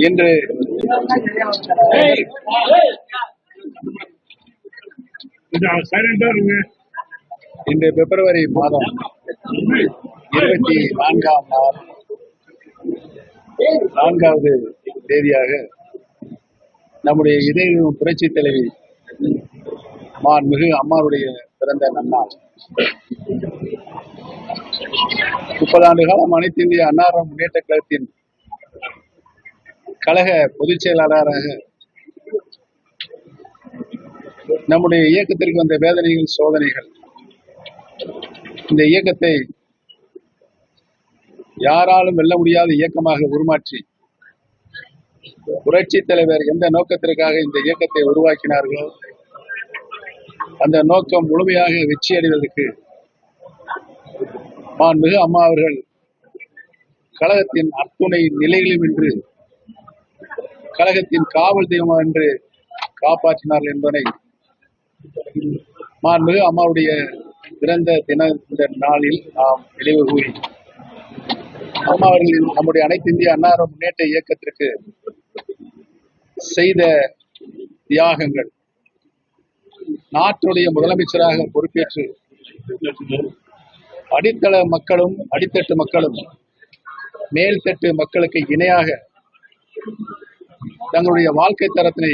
இன்று இன்று பிப்ரவரி மாதம் 24ஆம் நாள் 4வது தேதியாக நம்முடைய இதய புரட்சி தலைவி மாண்புமிகு அம்மாவுடைய பிறந்த நன்னாள். 30 ஆண்டு காலம் அனைத்து இந்திய அன்னார முன்னேற்ற கழகத்தின் கழக பொதுச் செயலாளராக நம்முடைய இயக்கத்திற்கு வந்த வேதனைகள், சோதனைகள், இந்த இயக்கத்தை யாராலும் வெல்ல முடியாத இயக்கமாக உருமாற்றி புரட்சி தலைவர் எந்த நோக்கத்திற்காக இந்த இயக்கத்தை உருவாக்கினார்களோ அந்த நோக்கம் முழுமையாக வெற்றி அடைவதற்கு மாண்புமிகு அம்மா அவர்கள் கழகத்தின் அத்துணை நிலையிலும் என்று கழகத்தின் காவல் தெய்வம் என்று காப்பாற்றினார்கள் என்பதை மாண்புமிகு அம்மாவுடைய பிறந்த தின இந்த நாளில் நாம் நினைவு கூறி அம்மா அவர்களின் நம்முடைய அனைத்து இந்திய அன்னார முன்னேற்ற இயக்கத்திற்கு செய்த தியாகங்கள், நாட்டுடைய முதலமைச்சராக பொறுப்பேற்று அடித்தள மக்களும் அடித்தட்டு மக்களும் மேல்தட்டு மக்களுக்கு இணையாக தங்களுடைய வாழ்க்கை தரத்தினை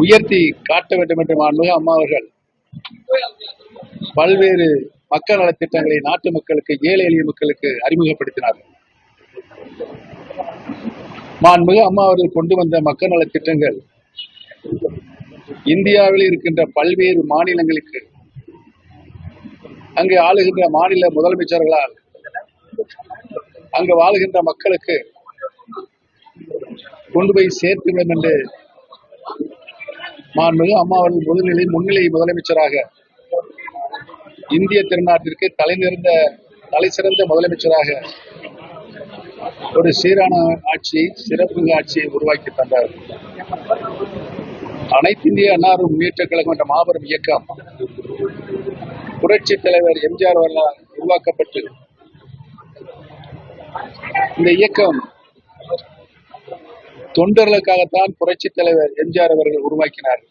உயர்த்தி காட்ட வேண்டும் என்று மாண்புமிகு அம்மா அவர்கள் பல்வேறு மக்கள் நலத்திட்டங்களை நாட்டு மக்களுக்கு, ஏழை எளிய மக்களுக்கு அறிமுகப்படுத்தினார்கள். மாண்புமிகு அம்மா அவர்கள் கொண்டு வந்த மக்கள் நலத்திட்டங்கள் இந்தியாவில் இருக்கின்ற பல்வேறு மாநிலங்களுக்கு அங்கு ஆளுகின்ற மாநில முதலமைச்சர்களால் அங்கு வாழுகின்ற மக்களுக்கு கொண்டு போய் சேர்க்க வேண்டும் என்று மாண்புமிகு அம்மா அவர்கள் முன்னிலை முதலமைச்சராக இந்திய திருநாட்டிற்கு தலை சிறந்த முதலமைச்சராக ஒரு சீரான ஆட்சியை, சிறப்பு ஆட்சியை உருவாக்கி தந்தார். அனைத்து இந்திய அன்னார முன்னேற்ற கழகம் என்ற மாபெரும் இயக்கம் புரட்சி தலைவர் எம்ஜிஆர் அவர்களால் உருவாக்கப்பட்டு இந்த இயக்கம் தொண்டர்களுக்காகத்தான் புரட்சி தலைவர் எம்ஜிஆர் அவர்கள் உருவாக்கினார்.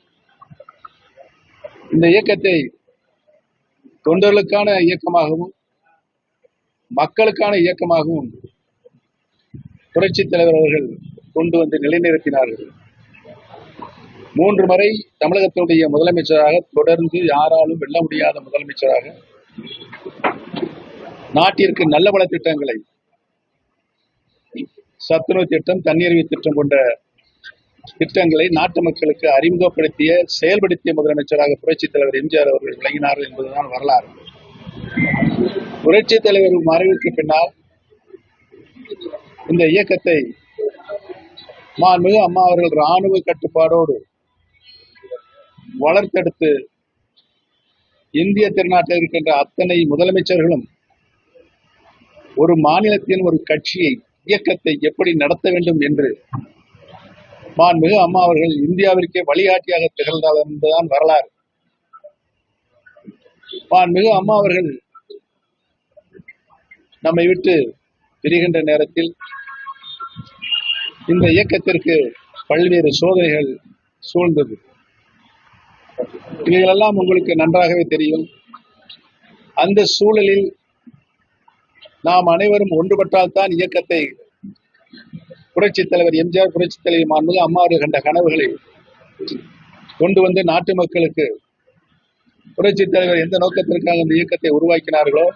இந்த இயக்கத்தை தொண்டர்களுக்கான இயக்கமாகவும் மக்களுக்கான இயக்கமாகவும் புரட்சி தலைவர் அவர்கள் கொண்டு வந்து நிலைநிறுத்தினார்கள். 3 முறை தமிழகத்தினுடைய முதலமைச்சராக தொடர்ந்து யாராலும் வெல்ல முடியாத முதலமைச்சராக நாட்டிற்கு நல்ல பல திட்டங்களை, சத்துணவு திட்டம், தண்ணீர் திட்டம் போன்ற திட்டங்களை நாட்டு மக்களுக்கு அறிமுகப்படுத்திய, செயல்படுத்திய முதலமைச்சராக புரட்சி தலைவர் எம்ஜிஆர் அவர்கள் விளங்கினார்கள் என்பதுதான் வரலாறு. புரட்சி தலைவர் மறைவுக்கு பின்னால் இந்த இயக்கத்தை மாண்புமிகு அம்மா அவர்கள் ராணுவ கட்டுப்பாடோடு வளர்த்தெடுத்து இந்திய திருநாட்டில் இருக்கின்ற அத்தனை முதலமைச்சர்களும் ஒரு மாநிலத்தின் ஒரு கட்சியை, இயக்கத்தை எப்படி நடத்த வேண்டும் என்று மாண்புமிகு அம்மா அவர்கள் இந்தியாவிற்கே வழிகாட்டியாக திகழ்ந்தார் என்பதுதான் வரலாறு. மாண்புமிகு அம்மா அவர்கள் நம்மை விட்டு பிரிகின்ற நேரத்தில் இந்த இயக்கத்திற்கு பல்வேறு சோதனைகள் சூழ்ந்தது. இவைகளெல்லாம் உங்களுக்கு நன்றாகவே தெரியும். அந்த சூழலில் நாம் அனைவரும் ஒன்றுபட்டால்தான் இயக்கத்தை புரட்சி தலைவர் எம்ஜிஆர், புரட்சி தலைவர் மாண்புமிகு அம்மா அவர்கள் கண்ட கனவுகளை கொண்டு வந்து நாட்டு மக்களுக்கு புரட்சி தலைவர் எந்த நோக்கத்திற்காக இந்த இயக்கத்தை உருவாக்கினார்களோ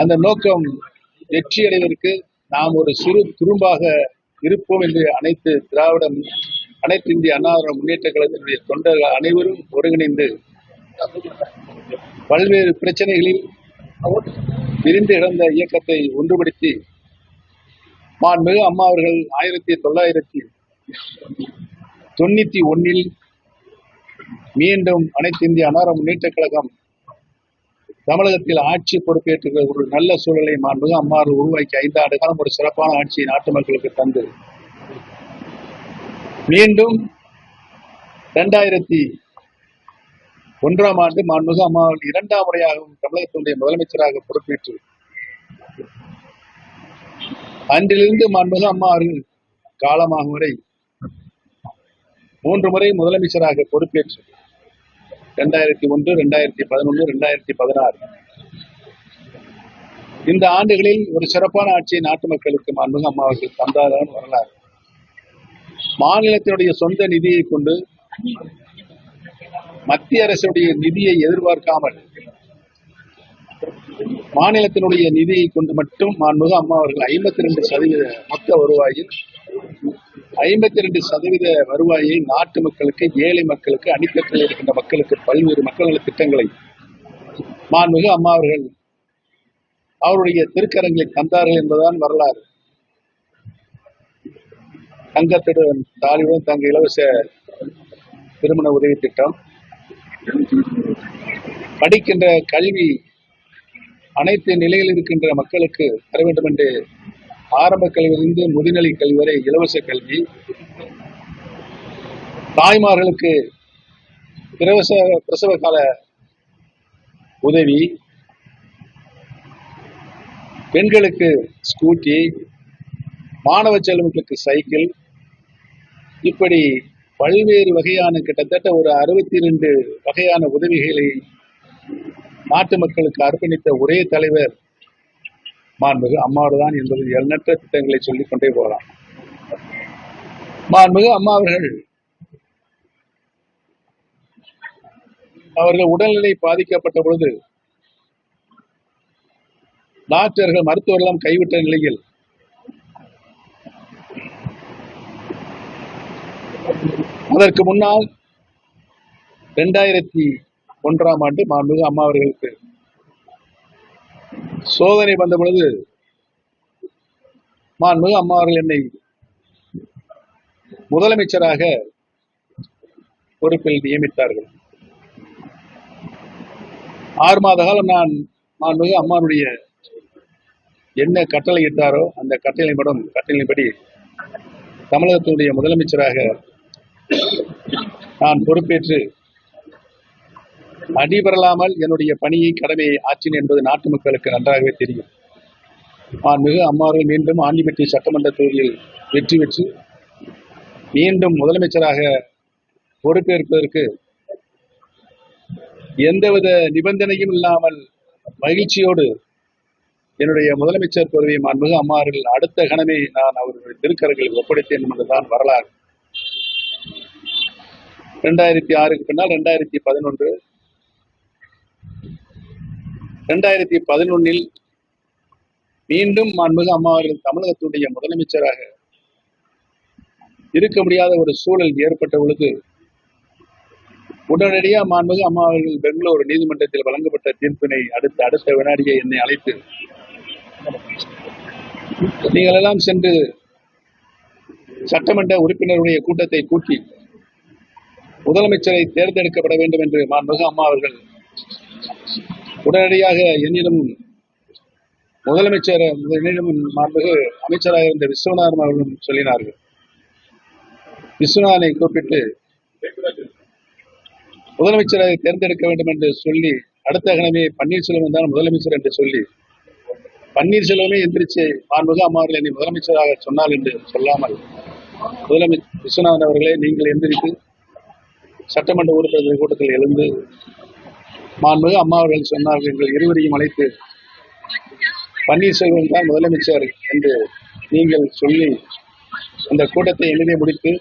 அந்த நோக்கம் வெற்றி அடைவதற்கு நாம் ஒரு சிறு துரும்பாக இருப்போம் என்று அனைத்து இந்திய அண்ணா முன்னேற்ற கழகத்தினுடைய தொண்டர்கள் அனைவரும் ஒருங்கிணைந்து பல்வேறு பிரச்சனைகளில் விரிந்து கிடந்த இயக்கத்தை ஒன்றுபடுத்தி மாண்புமிகு அம்மா அவர்கள் 1991 மீண்டும் அனைத்து இந்திய அன்னார முன்னேற்ற கழகம் தமிழகத்தில் ஆட்சி பொறுப்பேற்ற ஒரு நல்ல சூழலை மாண்புமிகு அம்மா அவர்கள் உருவாக்கி 5 ஆண்டு காலம் ஒரு சிறப்பான ஆட்சியை நாட்டு மக்களுக்கு தந்து மீண்டும் 2001ஆம் ஆண்டு மாண்புமிகு அம்மா அவர்கள் 2ஆம் முறையாகவும் தமிழகத்தினுடைய முதலமைச்சராக பொறுப்பேற்று அன்றிலிருந்து மாண்புமிகு அம்மா அவர்கள் காலமாகும் வரை 3 முறை முதலமைச்சராக பொறுப்பேற்று 2001, 2011, 2016 இந்த ஆண்டுகளில் ஒரு சிறப்பான ஆட்சியை நாட்டு மக்களுக்கு மாண்புமிகு அம்மா அவர்கள் தந்தாதான் வரலாறு. மாநிலத்தினுடைய சொந்த நிதியை கொண்டு, மத்திய அரசுடைய நிதியை எதிர்பார்க்காமல், மாநிலத்தினுடைய நிதியை கொண்டு மட்டும் மாண்புமிகு அம்மா அவர்கள் 52% மொத்த வருவாயில் 52% வருவாயை நாட்டு மக்களுக்கு, ஏழை மக்களுக்கு, அடித்தட்டில் இருக்கின்ற மக்களுக்கு பல்வேறு மக்கள் நல திட்டங்களை மாண்புமிகு அம்மா அவர்கள் அவருடைய திருக்கரங்களை தந்தார்கள் என்பதுதான் வரலாறு. தங்கத்துடன் தாலியுடன் தங்க இலவச திருமண உதவி திட்டம், படிக்கின்ற கல்வி அனைத்து நிலையில் இருக்கின்ற மக்களுக்கு தர வேண்டும் என்று ஆரம்ப கல்வியிலிருந்து முதுநிலை கல்வி வரை இலவச கல்வி, தாய்மார்களுக்கு பிரசவ கால உதவி, பெண்களுக்கு ஸ்கூட்டி, மாணவ செல்வங்களுக்கு சைக்கிள், இப்படி பல்வேறு வகையான கிட்டத்தட்ட ஒரு 62 வகையான உதவிகளை நாட்டு மக்களுக்கு அர்ப்பணித்த ஒரே தலைவர் மாண்புமிகு அம்மாவோடு தான் என்பதில் எண்ணற்ற திட்டங்களை சொல்லிக் கொண்டே போகலாம். மாண்புமிகு அம்மா அவர்கள் உடல்நிலை பாதிக்கப்பட்ட பொழுது டாக்டர்கள், மருத்துவர்களும் கைவிட்ட நிலையில் அதற்கு முன்னால் 2001ஆம் ஆண்டு மாண்புமிகு அம்மா அவர்களுக்கு சோதனை வந்த பொழுது மாண்புமிகு அம்மா அவர்கள் என்னை முதலமைச்சராக பொறுப்பில் நியமித்தார்கள். 6 மாத காலம் நான் மாண்புமிகு அம்மாவுடைய என்ன கட்டளை இட்டாரோ அந்த கட்டளைப்படி தமிழகத்தினுடைய முதலமைச்சராக நான் பொறுப்பேற்று அடிபெறலாமல் என்னுடைய பணியை, கடமையை ஆற்றினேன் என்பது நாட்டு மக்களுக்கு நன்றாகவே தெரியும். மாண்புமிகு அம்மாவர்கள் மீண்டும் ஆண்டிப்பட்டி சட்டமன்ற தொகுதியில் வெற்றி பெற்று மீண்டும் முதலமைச்சராக பொறுப்பேற்பதற்கு எந்தவித நிபந்தனையும் இல்லாமல் மகிழ்ச்சியோடு என்னுடைய முதலமைச்சர் பதவியை மாண்புமிகு அம்மா அவர்கள் அடுத்த கணமே நான் அவர்களுடைய திருக்கரங்களில் ஒப்படைத்தேன் என்பதுதான் வரலாறு. 2006க்கு பின்னால் 2011, 2011 மீண்டும் மாண்புமிகு அம்மா அவர்கள் தமிழகத்துடைய முதலமைச்சராக இருக்க முடியாத ஒரு சூழல் ஏற்பட்ட பொழுது உடனடியாக மாண்புமிகு அம்மா அவர்கள் பெங்களூரு நீதிமன்றத்தில் வழங்கப்பட்ட தீர்ப்பினை அடுத்த வினாடியை என்னை அழைத்து, நீங்கள் எல்லாம் சென்று சட்டமன்ற உறுப்பினருடைய கூட்டத்தை கூட்டி முதலமைச்சரை தேர்ந்தெடுக்கப்பட வேண்டும் என்று மாண்புமிகு அம்மா அவர்கள் உடனடியாக என்னிடம் மாண்புமிகு அமைச்சராக இருந்த விஸ்வநாதன் அவர்களும் சொல்லினார்கள். விஸ்வநாதனை கூப்பிட்டு முதலமைச்சரை தேர்ந்தெடுக்க வேண்டும் என்று சொல்லி அடுத்த கணமே பன்னீர்செல்வம் தான் முதலமைச்சர் என்று சொல்லி பன்னீர்செல்வமே எந்திரிச்சு மாண்புமிகு அம்மா அவர்கள் என்னை முதலமைச்சராக சொன்னால் என்று சொல்லாமல், முதலமைச்சர் விஸ்வநாதன் அவர்களே நீங்கள் எந்திரித்து சட்டமன்ற உறுப்பினர்கள் கூட்டத்தில் எழுந்து மாண்புமிகு அம்மா அவர்கள் சொன்னார்கள், எங்கள் இருவரையும் அழைத்து பன்னீர்செல்வம் தான் முதலமைச்சர் என்று நீங்கள் சொல்லி அந்த கூட்டத்தை எழுதி முடித்து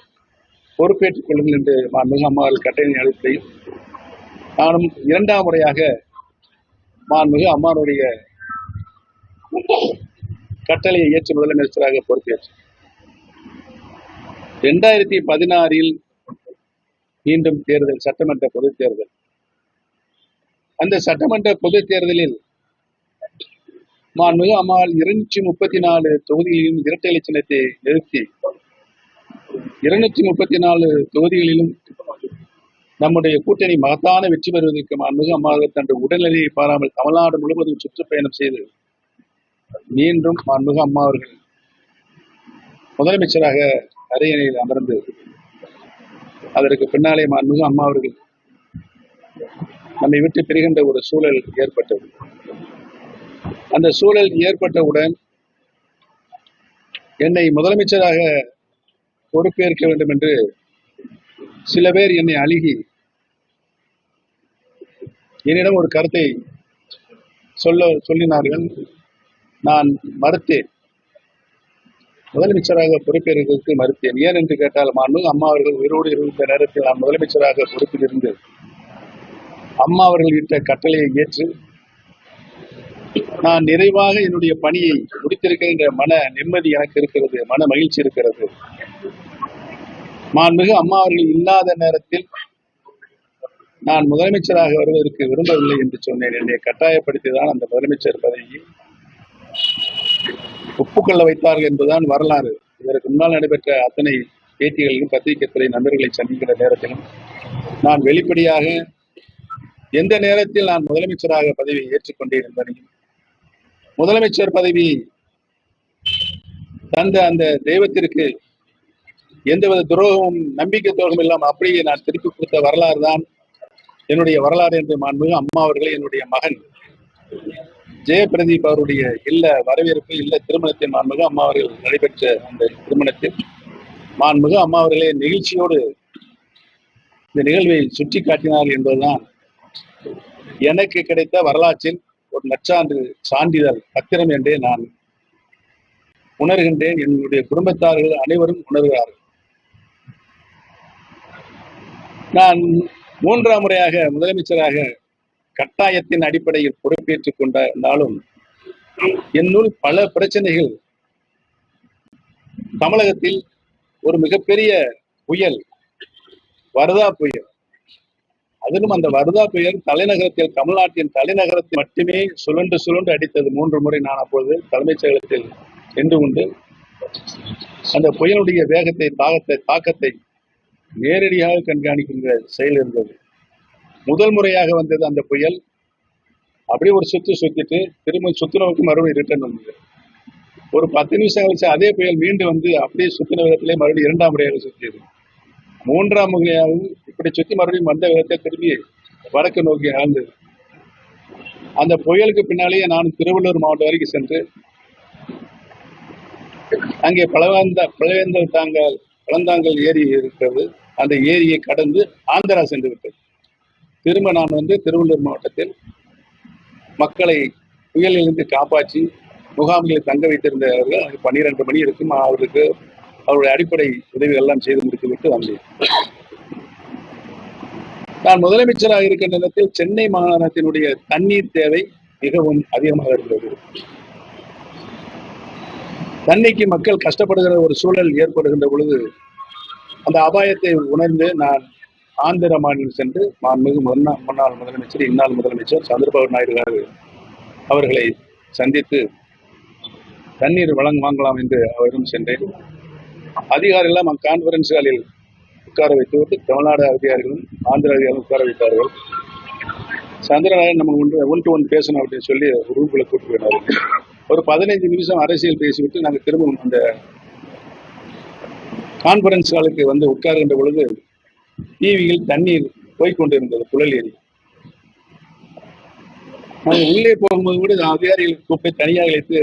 பொறுப்பேற்றுக் கொள்ளுங்கள் என்று மாண்புமிகு அம்மா அவர்கள் கட்டளை அளித்து நானும் 2ஆம் முறையாக மாண்புமிகு அம்மாவுடைய கட்டளையை ஏற்று முதலமைச்சராக பொறுப்பேற்றேன். 2016 மீண்டும் தேர்தல், சட்டமன்ற பொதுத் தேர்தல். அந்த சட்டமன்ற பொதுத் தேர்தலில் மாண்புமிகு அம்மாள் 234 தொகுதிகளிலும் இரட்டை இலை சின்னத்தை நிறுத்தி 234 தொகுதிகளிலும் நம்முடைய கூட்டணி மகத்தான வெற்றி பெறுவதற்கு மாண்புமிகு அம்மாவர்கள் தன்னுடைய உடல்நிலையை பாராமல் தமிழ்நாடு முழுவதும் சுற்றுப்பயணம் செய்து மீண்டும் மாண்புமிகு அம்மா அவர்கள் முதலமைச்சராக அரியணையில் அமர்ந்து அதற்கு பின்னாலே மாண்புமிகு அம்மா அவர்கள் நம்மை விட்டு பிரிகின்ற ஒரு சூழல் ஏற்பட்டது. அந்த சூழல் ஏற்பட்டவுடன் என்னை முதலமைச்சராக பொறுப்பேற்க வேண்டும் என்று சில பேர் என்னை அணுகி என்னிடம் ஒரு கருத்தை சொல்லினார்கள். நான் மறுத்தேன். முதலமைச்சராக பொறுப்பேற்பதற்கு மறுத்தேன். ஏன் என்று கேட்டால், அம்மா அவர்கள் உயிரோடு இருந்த நேரத்தில் நான் முதலமைச்சராக பொறுப்பில் இருந்து அம்மா அவர்கள் இட்ட கட்டளையை ஏற்று நான் நிறைவாக என்னுடைய பணியை முடித்திருக்கின்ற மன நிம்மதி எனக்கு இருக்கிறது, மன மகிழ்ச்சி இருக்கிறது. மாண்புமிகு அம்மா அவர்கள் இல்லாத நேரத்தில் நான் முதலமைச்சராக வருவதற்கு விரும்பவில்லை என்று சொன்னேன். என்னை கட்டாயப்படுத்திதான் அந்த முதலமைச்சர் பதவியை ஒப்புக்கொள்ள வைத்தார்கள் என்பதுதான் வரலாறு. இதற்கு முன்னால் நடைபெற்ற அத்தனை பேட்டிகளிலும் பத்திரிகை துறை நண்பர்களை சந்திக்கிற நேரத்திலும் நான் வெளிப்படையாக எந்த நேரத்தில் நான் முதலமைச்சராக பதவியை ஏற்றுக்கொண்டேன் என்பதையும், முதலமைச்சர் பதவி தந்த அந்த தெய்வத்திற்கு எந்தவித துரோகமும் நம்பிக்கை துரோகம் இல்லாமல் அப்படியே நான் திருப்பி கொடுத்த வரலாறு தான் என்னுடைய வரலாறு என்று மாண்புமிகு அம்மா அவர்களை என்னுடைய மகன் ஜெயபிரதீப் அவருடைய இல்ல வரவேற்பு இல்ல திருமணத்தின் மாண்புமிகு அம்மா அவர்கள் நடைபெற்ற அந்த திருமணத்தில் மாண்புமிகு அம்மா அவர்களே நிகழ்ச்சியோடு இந்த நிகழ்வை சுட்டி காட்டினார் என்பதுதான் எனக்கு கிடைத்த வரலாற்றில் ஒரு நற்சான்று சான்றிதழ் பத்திரம் என்றே நான் உணர்கின்றேன். என்னுடைய குடும்பத்தார்கள் அனைவரும் உணர்கிறார்கள். நான் 3ஆம் முறையாக முதலமைச்சராக கட்டாயத்தின் அடிப்படையில் பொறுப்பேற்றுக் கொண்டாலும் என்னுள் பல பிரச்சனைகள், தமிழகத்தில் ஒரு மிகப்பெரிய புயல், வர்தா புயல், அதிலும் அந்த வர்தா புயல் தலைநகரத்தில், தமிழ்நாட்டின் தலைநகரத்தில் மட்டுமே சுழன்று சுழன்று அடித்தது. 3 முறை நான் அப்போது தலைமைச் செயலகத்தில் நின்று கொண்டு அந்த புயலுடைய வேகத்தை, தாக்கத்தை நேரடியாக கண்காணிக்கின்ற செயல் இருந்தது. முதல் முறையாக வந்தது அந்த புயல். அப்படியே ஒரு சுத்திட்டு திரும்ப சுத்தினவுக்கு மறுபடியும் ரிட்டர்ன் வந்தது. ஒரு 10 நிமிஷம் கழிச்சு அதே புயல் மீண்டும் வந்து அப்படியே சுத்தின விதத்திலே மறுபடியும் 2ஆம் முறையாக சுற்றியது. 3ஆம் முறையாகவும் இப்படி சுத்தி மறுபடியும் வந்த விதத்தை திரும்பி வடக்கு நோக்கி ஆழ்ந்தது. அந்த புயலுக்கு பின்னாலேயே நான் திருவள்ளூர் மாவட்டம் வரைக்கும் சென்று அங்கே பழந்தாங்கல் ஏரி இருக்கிறது. அந்த ஏரியை கடந்து ஆந்திரா சென்று விட்டது. திரும்ப நான் வந்து திருவள்ளூர் மாவட்டத்தில் மக்களை புயலிலிருந்து காப்பாற்றி முகாம்களில் தங்க வைத்திருந்தவர்கள் 12 மணி இருக்கும். அவருடைய அடிப்படை உதவிகள் எல்லாம் செய்து முடித்துவிட்டு வந்தேன். நான் முதலமைச்சராக இருக்கின்ற நேரத்தில் சென்னை மாநகரத்தினுடைய தண்ணீர் தேவை மிகவும் அதிகமாக இருந்தது. தண்ணிக்கு மக்கள் கஷ்டப்படுகிற ஒரு சூழல் ஏற்படுகின்ற பொழுது அந்த அபாயத்தை உணர்ந்து நான் ஆந்திர மாநிலம் சென்று மாண்புமிகு முன்னாள் முதலமைச்சர், இந்நாள் முதலமைச்சர் சந்திரபாபு நாயுடு அவர்களை சந்தித்து தண்ணீர் வாங்கலாம் என்று அவரிடம் சென்றேன். அதிகாரிகள் கான்பரன்ஸ் ஹாலில் உட்கார வைத்துவிட்டு தமிழ்நாடு அதிகாரிகளும் ஆந்திர அதிகாரிகளும் உட்கார வைத்தார்கள். சந்திரநாயன் நம்ம ஒன் டு ஒன் பேசணும் அப்படின்னு சொல்லி ரூம்ல கூட்டு போயினார். ஒரு 15 நிமிஷம் அரசியல் பேசிவிட்டு நாங்கள் திரும்பவும் அந்த கான்பரன்ஸ் ஹாலுக்கு வந்து உட்கார்கின்ற பொழுது டிவியில் தண்ணீர் போய்கொண்டிருந்தது, புழல் ஏரி. நாங்கள் உள்ளே போகும்போது கூட அதிகாரிகளுக்கு கூப்பிட்டு தனியாக அழைத்து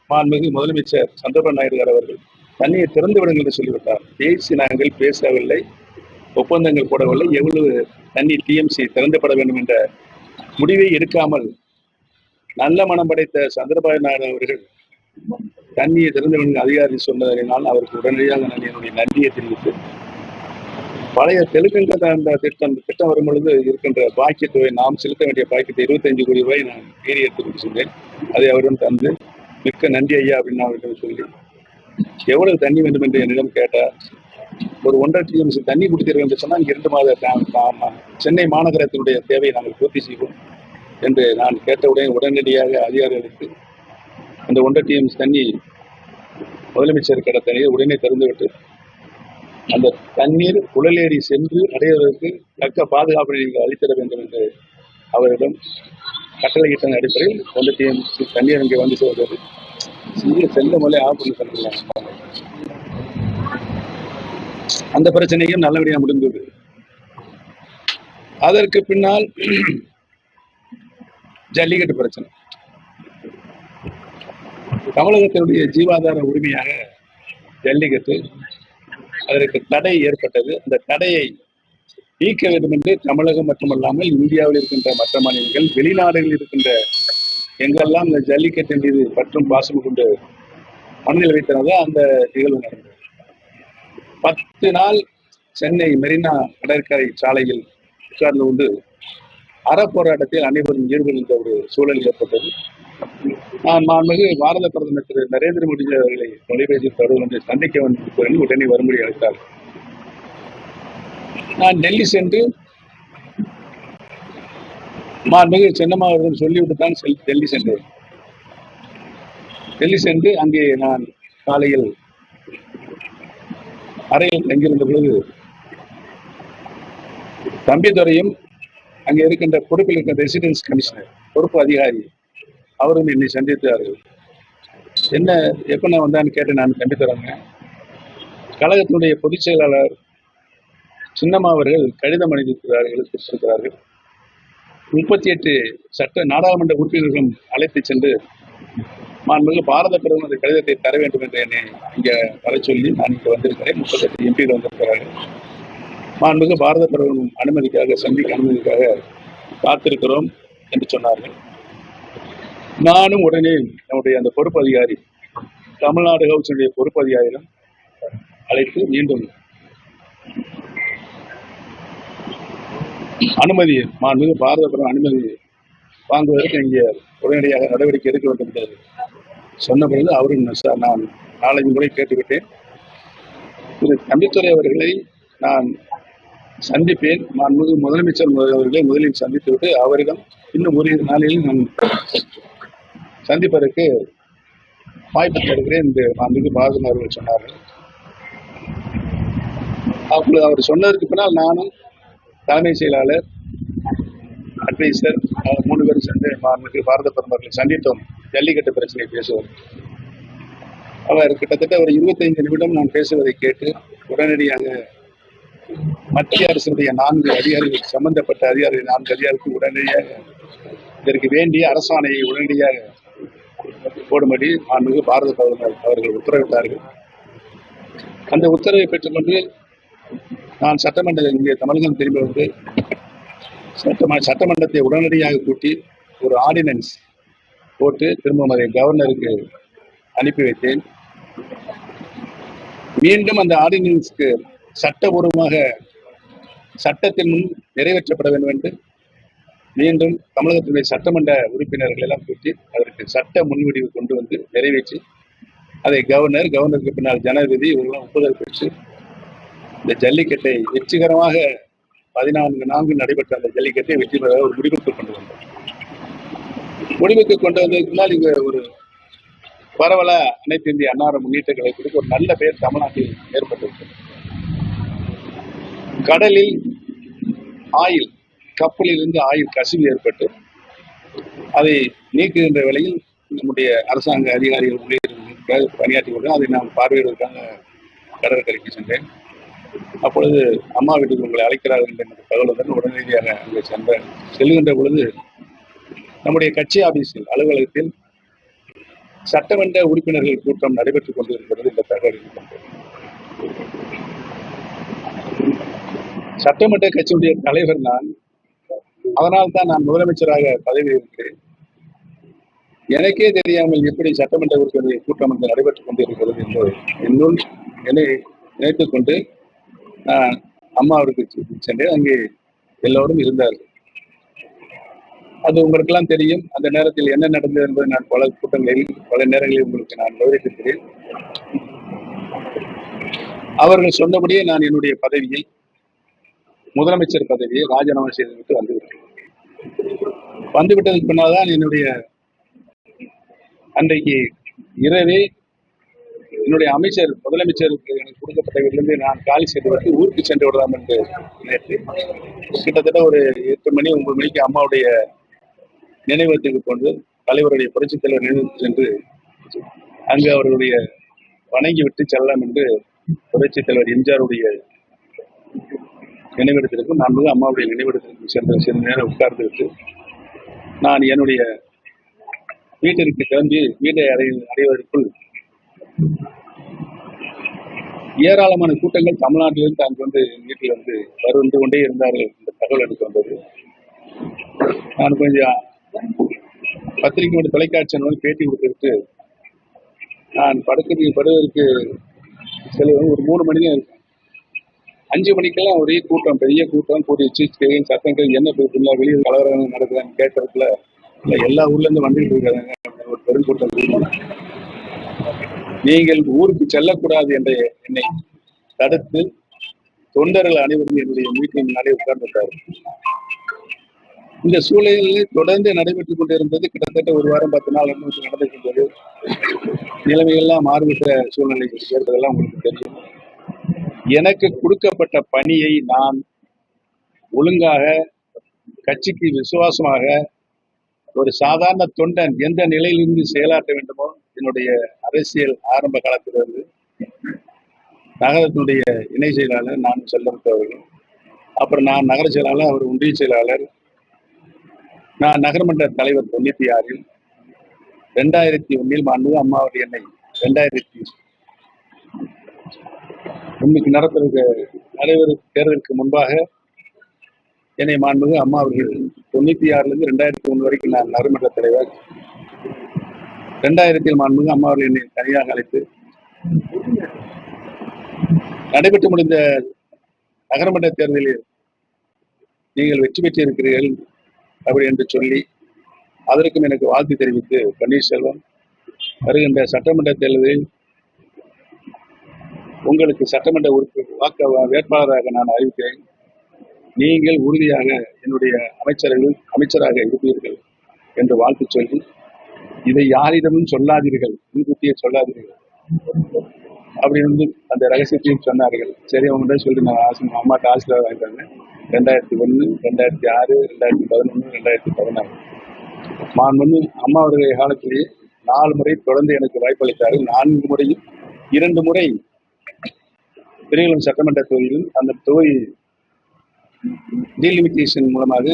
மாண்புமிகு முதலமைச்சர் சந்திரபாபு நாயுடு அவர்கள் தண்ணியை திறந்து விடுங்கள் என்று சொல்லிவிட்டார். நாங்கள் பேசவில்லை, ஒப்பந்தங்கள் போடவில்லை, எவ்வளவு தண்ணீர் டிஎம்சி திறந்துபட வேண்டும் என்ற முடிவை எடுக்காமல் நல்ல மனம் படைத்த சந்திரபாபு நாயுடு அவர்கள் தண்ணியை திறந்து விடுங்கள் அதிகாரி சொன்னதனால் அவருக்கு உடனடியாக நான் என்னுடைய நன்றியை தெரிவித்து பழைய தெலுங்கு அந்த திட்டம் வரும் பொழுது இருக்கின்ற பாக்கி தொகை, நாம் செலுத்த வேண்டிய பாக்கெட் 25 கோடி ரூபாய் நான் மீறி எடுத்துக் சென்றேன். அதை அவரிடம் தந்து மிக்க நன்றி ஐயா அப்படின்னு அவரிடம் சொல்லி எவ்வளவு தண்ணி வேண்டும் என்று என்னிடம் கேட்டார். ஒரு 1.5 TMC தண்ணி கொடுத்தீர்கள் என்று சொன்னால் 2 மாத சென்னை மாநகரத்தினுடைய தேவையை நாங்கள் பூர்த்தி செய்வோம் என்று நான் கேட்டவுடன் உடனடியாக அதிகாரிகளுக்கு அந்த 1.5 TMC தண்ணி முதலமைச்சர் கடை தண்ணீர் உடனே திறந்துவிட்டு அந்த தண்ணீர் புழலேறி சென்று அடைவதற்கு தக்க பாதுகாப்பை நீங்கள் அளித்திட வேண்டும் என்று அவரிடம் கட்டளையிட்ட அடிப்படையில் 1 TMC தண்ணீர் அங்கே வந்து சேர்ந்தது. செல்ல மொழி ஆஃப் பண்ணி சொல்லலாம். அந்த பிரச்சனையும் நல்லபடியாக முடிந்தது. அதற்கு பின்னால் ஜல்லிக்கட்டு பிரச்சனை. தமிழகத்தினுடைய ஜீவாதார உரிமையாக ஜல்லிக்கட்டு, அதற்கு தடை ஏற்பட்டது. அந்த தடையை நீக்க வேண்டும் என்று தமிழகம் மட்டுமல்லாமல் இந்தியாவில் இருக்கின்ற மற்ற மாநிலங்கள், வெளிநாடுகளில் இருக்கின்ற எங்கெல்லாம் இந்த ஜல்லிக்கட்டின் மீது பற்றும் பாசம் கொண்டு மனதில் வைத்தனதோ அந்த நிகழ்வு நடந்தது. 10 நாள் சென்னை மெரினா கடற்கரை சாலையில் உட்கார்ந்து கொண்டு அறப்போராட்டத்தில் அனைவரும் ஈடுபடுகின்ற ஒரு சூழல் ஏற்பட்டது. நான் மாண்புமிகு பாரத பிரதமர் திரு நரேந்திர மோடி அவர்களை தொலைபேசியில் தொடர்பு கொண்டு சந்திக்க வேண்டும், உடனே வரும்படி அழைத்தார். நான் டெல்லி சென்று மாண்புமிகு சின்னம்மா அவர்கள் சொல்லிவிட்டு தான் டெல்லி சென்றேன். டெல்லி சென்று அங்கே நான் காலையில் அறையில் தங்கியிருந்த பொழுது தம்பிதுரையும் அங்கே இருக்கின்ற பொறுப்பில் இருக்கிற ரெசிடென்ஸ் கமிஷனர் பொறுப்பு அதிகாரி அவரும் என்னை சந்தித்தார்கள். என்ன எப்ப நான் வந்தான்னு கேட்டு நான் தம்பிதுரைங்க, கழகத்தினுடைய பொதுச் செயலாளர் சின்னம்மா அவர்கள் கடிதம் எழுதியிருக்கிறார்கள். 38 சட்ட நாடாளுமன்ற உறுப்பினர்களும் அழைத்து சென்று மாண்புமிகு பாரத பிரதமர் அந்த கடிதத்தை தர வேண்டும் என்று என்னை இங்க வர சொல்லி நான் இங்க வந்திருக்கிறேன். 38 எம்பிகள் வந்திருக்கிறார்கள். மாண்புமிகு பாரத பிரதமர் அனுமதிக்காக சந்திக்க அனுமதிக்காக காத்திருக்கிறோம் என்று சொன்னார்கள். நானும் உடனே நம்முடைய அந்த பொறுப்பு அதிகாரி, தமிழ்நாடு ஹவுஸுடைய பொறுப்பு அதிகாரியிடம் அழைத்து மீண்டும் அனுமதி, மாண்புமிகு பாரத பிரதமர் அனுமதி வாங்குவதற்கு இங்கே உடனடியாக நடவடிக்கை எடுக்க வேண்டும் என்று சொன்ன பொழுது அவரும் நான் 4-5 முறை கேட்டுவிட்டேன். திரு தம்பித்துரை அவர்களை நான் சந்திப்பேன், மாண்புமிகு முதலமைச்சர் அவர்களை முதலில் சந்தித்துவிட்டு அவரிடம் இன்னும் ஒரு நாளில் நான் சந்திப்பதற்கு வாய்ப்பு தருகிறேன் என்று மாண்புமிகு பாரதம் அவர்கள் சொன்னார்கள். அப்பொழுது அவர் சொன்னதற்கு பின்னால் நானும் தலைமை செயலாளர், அட்வைசர் 3 பேரும் சென்று மாண்புமிகு பாரத பிரதமர்களை சந்தித்தோம். ஜல்லிக்கட்டு பிரச்சனை பேசுவோம். அவர் கிட்டத்தட்ட ஒரு 25 நிமிடம் நான் பேசுவதை கேட்டு உடனடியாக மத்திய அரசுடைய 4 அதிகாரிகள், சம்பந்தப்பட்ட அதிகாரிகள் 4 அதிகாரிகளுக்கு உடனடியாக இதற்கு வேண்டிய அரசாணையை உடனடியாக போடும்படி மாண்புமிகு பாரத பிரதமர் அவர்கள் உத்தரவிட்டார்கள். அந்த உத்தரவை பெற்றுக்கொண்டு நான் இங்கே தமிழகம் திரும்பி வந்து சட்டமன்றத்தை உடனடியாக கூட்டி ஒரு ஆர்டினன்ஸ் போட்டு திரும்ப அதை கவர்னருக்கு அனுப்பி வைத்தேன். மீண்டும் அந்த ஆர்டினன்ஸ்க்கு சட்டபூர்வமாக சட்டத்தின் முன் நிறைவேற்றப்பட வேண்டும் என்று மீண்டும் தமிழகத்தினுடைய சட்டமன்ற உறுப்பினர்கள் எல்லாம் கூட்டி அதற்கு சட்ட முன்வடிவு கொண்டு வந்து நிறைவேற்றி அதை கவர்னருக்கு பின்னால் ஜனாதிபதி இவர்களும் ஒப்புதல் பெற்று இந்த ஜல்லிக்கட்டை வெற்றிகரமாக 14 நான்கு நடைபெற்ற அந்த ஜல்லிக்கட்டை வெற்றி பெற ஒரு முடிவுக்கு கொண்டு வந்தோம். முடிவுக்கு கொண்டு வந்ததுக்கு முன்னால் இங்க ஒரு பரவலா அனைத்து இந்திய அன்னார முன்னேற்ற கழகத்திற்கு ஒரு நல்ல பெயர் தமிழ்நாட்டில் ஏற்பட்டிருக்கிறது. கடலில் ஆயில், கப்பலில் இருந்து ஆயில் கசிவு ஏற்பட்டு அதை நீக்குகின்ற வேளையில் நம்முடைய அரசாங்க அதிகாரிகள் பணியாற்றி கொண்டு அதை நாம் பார்வையிடுவதற்காக கடற்கரைக்கு சென்றேன். அப்பொழுது அம்மா வீட்டுக்கு உங்களை அழைக்கிறார்கள் என்ற தகவலுடன் உடனடியாக அங்கே செல்கின்ற பொழுது நம்முடைய கட்சி ஆபீஸில் அலுவலகத்தில் சட்டமன்ற உறுப்பினர்கள் கூட்டம் நடைபெற்றுக் கொண்டிருக்கிறது என்ற தகவல் இருக்கின்றது. சட்டமன்ற கட்சியுடைய தலைவர் நான், அதனால் தான் நான் முதலமைச்சராக பதவி இருக்கிறேன். எனக்கே தெரியாமல் எப்படி சட்டமன்ற உறுப்பினர்கள் கூட்டம் அங்கு நடைபெற்றுக் கொண்டிருக்கிறது என்று என்னுள் என்னை நினைத்துக் கொண்டு அம்மாவிற்கு சென்றேன். அங்கே எல்லோரும் இருந்தார்கள். அது உங்களுக்கெல்லாம் தெரியும். அந்த நேரத்தில் என்ன நடந்தது என்பதை நான் பல கூட்டங்களில் பல நேரங்களில் உங்களுக்கு நான் விவரித்திருக்கிறேன். அவர்கள் சொன்னபடியே நான் என்னுடைய பதவியை, முதலமைச்சர் பதவியை ராஜினாமா செய்துவிட்டு வந்துவிட்டேன். வந்துவிட்டதுக்கு பின்னால்தான் என்னுடைய அன்றைக்கு இரவே என்னுடைய அமைச்சர், முதலமைச்சருக்கு எனக்கு கொடுக்கப்பட்டதிலிருந்து நான் காலி செய்துவிட்டு ஊருக்கு சென்று விடலாம் என்று நினைத்து கிட்டத்தட்ட ஒரு 8 மணி 9 மணிக்கு அம்மாவுடைய நினைவகத்துக்கு கொண்டு தலைவருடைய புரட்சித் தலைவர் நினைவுக்கு சென்று அங்கு அவர்களுடைய வணங்கி விட்டு செல்லலாம் என்று புரட்சித் தலைவர் எம்ஜிஆருடைய நினைவிடத்திற்கும் நான் அம்மாவுடைய நினைவிடத்திற்கும் சென்ற நேரம் உட்கார்ந்து விட்டு நான் என்னுடைய வீட்டிற்கு கிளம்பி வீட்டை அடைவதற்குள் ஏராளமான கூட்டங்கள் தமிழ்நாட்டிலிருந்து அங்கு வந்து வீட்டில் வந்து கொண்டே இருந்தார்கள். இந்த தகவல் எனக்கு வந்தது. நான் கொஞ்சம் பத்திரிகை தொலைக்காட்சி பேட்டி கொடுத்துட்டு நான் படுவதற்கு செல்வது ஒரு 3 மணி தான் இருக்கும். 5 மணிக்கெல்லாம் ஒரே கூட்டம், பெரிய கூட்டம் கூடிச்சு, சத்தங்கள் என்ன போயிட்டு வெளியே கலவரம் நடக்குதான்னு கேட்கறதுல இல்ல எல்லா ஊர்ல இருந்து வந்துட்டு இருக்காங்க. ஒரு பெருங்கூட்டம். நீங்கள் ஊருக்கு செல்லக்கூடாது என்ற என்னை தடுத்து தொண்டர்கள் அனைவரும் என்னுடைய வீட்டின் முன்னாடி உட்கார்ந்துட்டார். இந்த சூழலில் தொடர்ந்து நடைபெற்றுக் கொண்டிருந்தது. கிட்டத்தட்ட ஒரு வாரம் 10 நாள் நடந்திருக்கின்றது. நிலைமைகள்லாம் மாறுகின்ற சூழ்நிலை ஏற்பதெல்லாம் உங்களுக்கு தெரியும். எனக்கு கொடுக்கப்பட்ட பணியை நான் ஒழுங்காக கட்சிக்கு விசுவாசமாக ஒரு சாதாரண தொண்டன் எந்த நிலையிலிருந்து செயலாற்ற வேண்டுமோ என்னுடைய அரசியல் ஆரம்ப காலத்திலிருந்து நகரத்தினுடைய இணை செயலாளர் நான் செல்லப்பட்டவர்கள், அப்புறம் நான் நகர செயலாளர், அவர் ஒன்றிய செயலாளர், நான் நகரமன்ற தலைவர் 96-ல் 2001-ல் மாண்புமிகு அம்மாவுடைய என்னை 2001 நடைபெறும் தேர்தலுக்கு முன்பாக என்னை மாண்புமிகு அம்மா அவர்கள் 96-லிருந்து 2001 வரைக்கும் நான் நகரமன்ற தலைவர். 2000-ல் மாண்புமிகு அம்மா அவர்கள் என்னை தனியாக அழைத்து நடைபெற்று முடிந்த நகரமன்ற தேர்தலில் நீங்கள் வெற்றி பெற்றிருக்கிறீர்கள் அப்படி என்று சொல்லி அதற்கும் எனக்கு வாழ்த்து தெரிவித்து, பன்னீர்செல்வம் வருகின்ற சட்டமன்ற தேர்தலில் உங்களுக்கு சட்டமன்ற வேட்பாளராக நான் அறிவிக்கிறேன், நீங்கள் உறுதியாக என்னுடைய அமைச்சராக இருப்பீர்கள் என்று வாழ்த்து சொல்லி, இதை யாரிடமும் சொல்லாதீர்கள், முன்கூட்டியே சொல்லாதீர்கள் அப்படின்னு அந்த ரகசியத்தையும் சொன்னார்கள். சரி, அவங்க சொல்லி நான் அம்மாட்ட ஆசீர்வாதம் வாங்கிட்டாங்க. 2001, 2006, 2011, 2016 மாண்புமிகு அம்மா அவருடைய காலத்திலேயே 4 முறை தொடர்ந்து எனக்கு வாய்ப்பளித்தார்கள். 4 முறையும் 2 முறை பெரியகுளம் சட்டமன்ற தொகுதியிலும் அந்த தொகுதி டீலிமிட்டேஷன் மூலமாக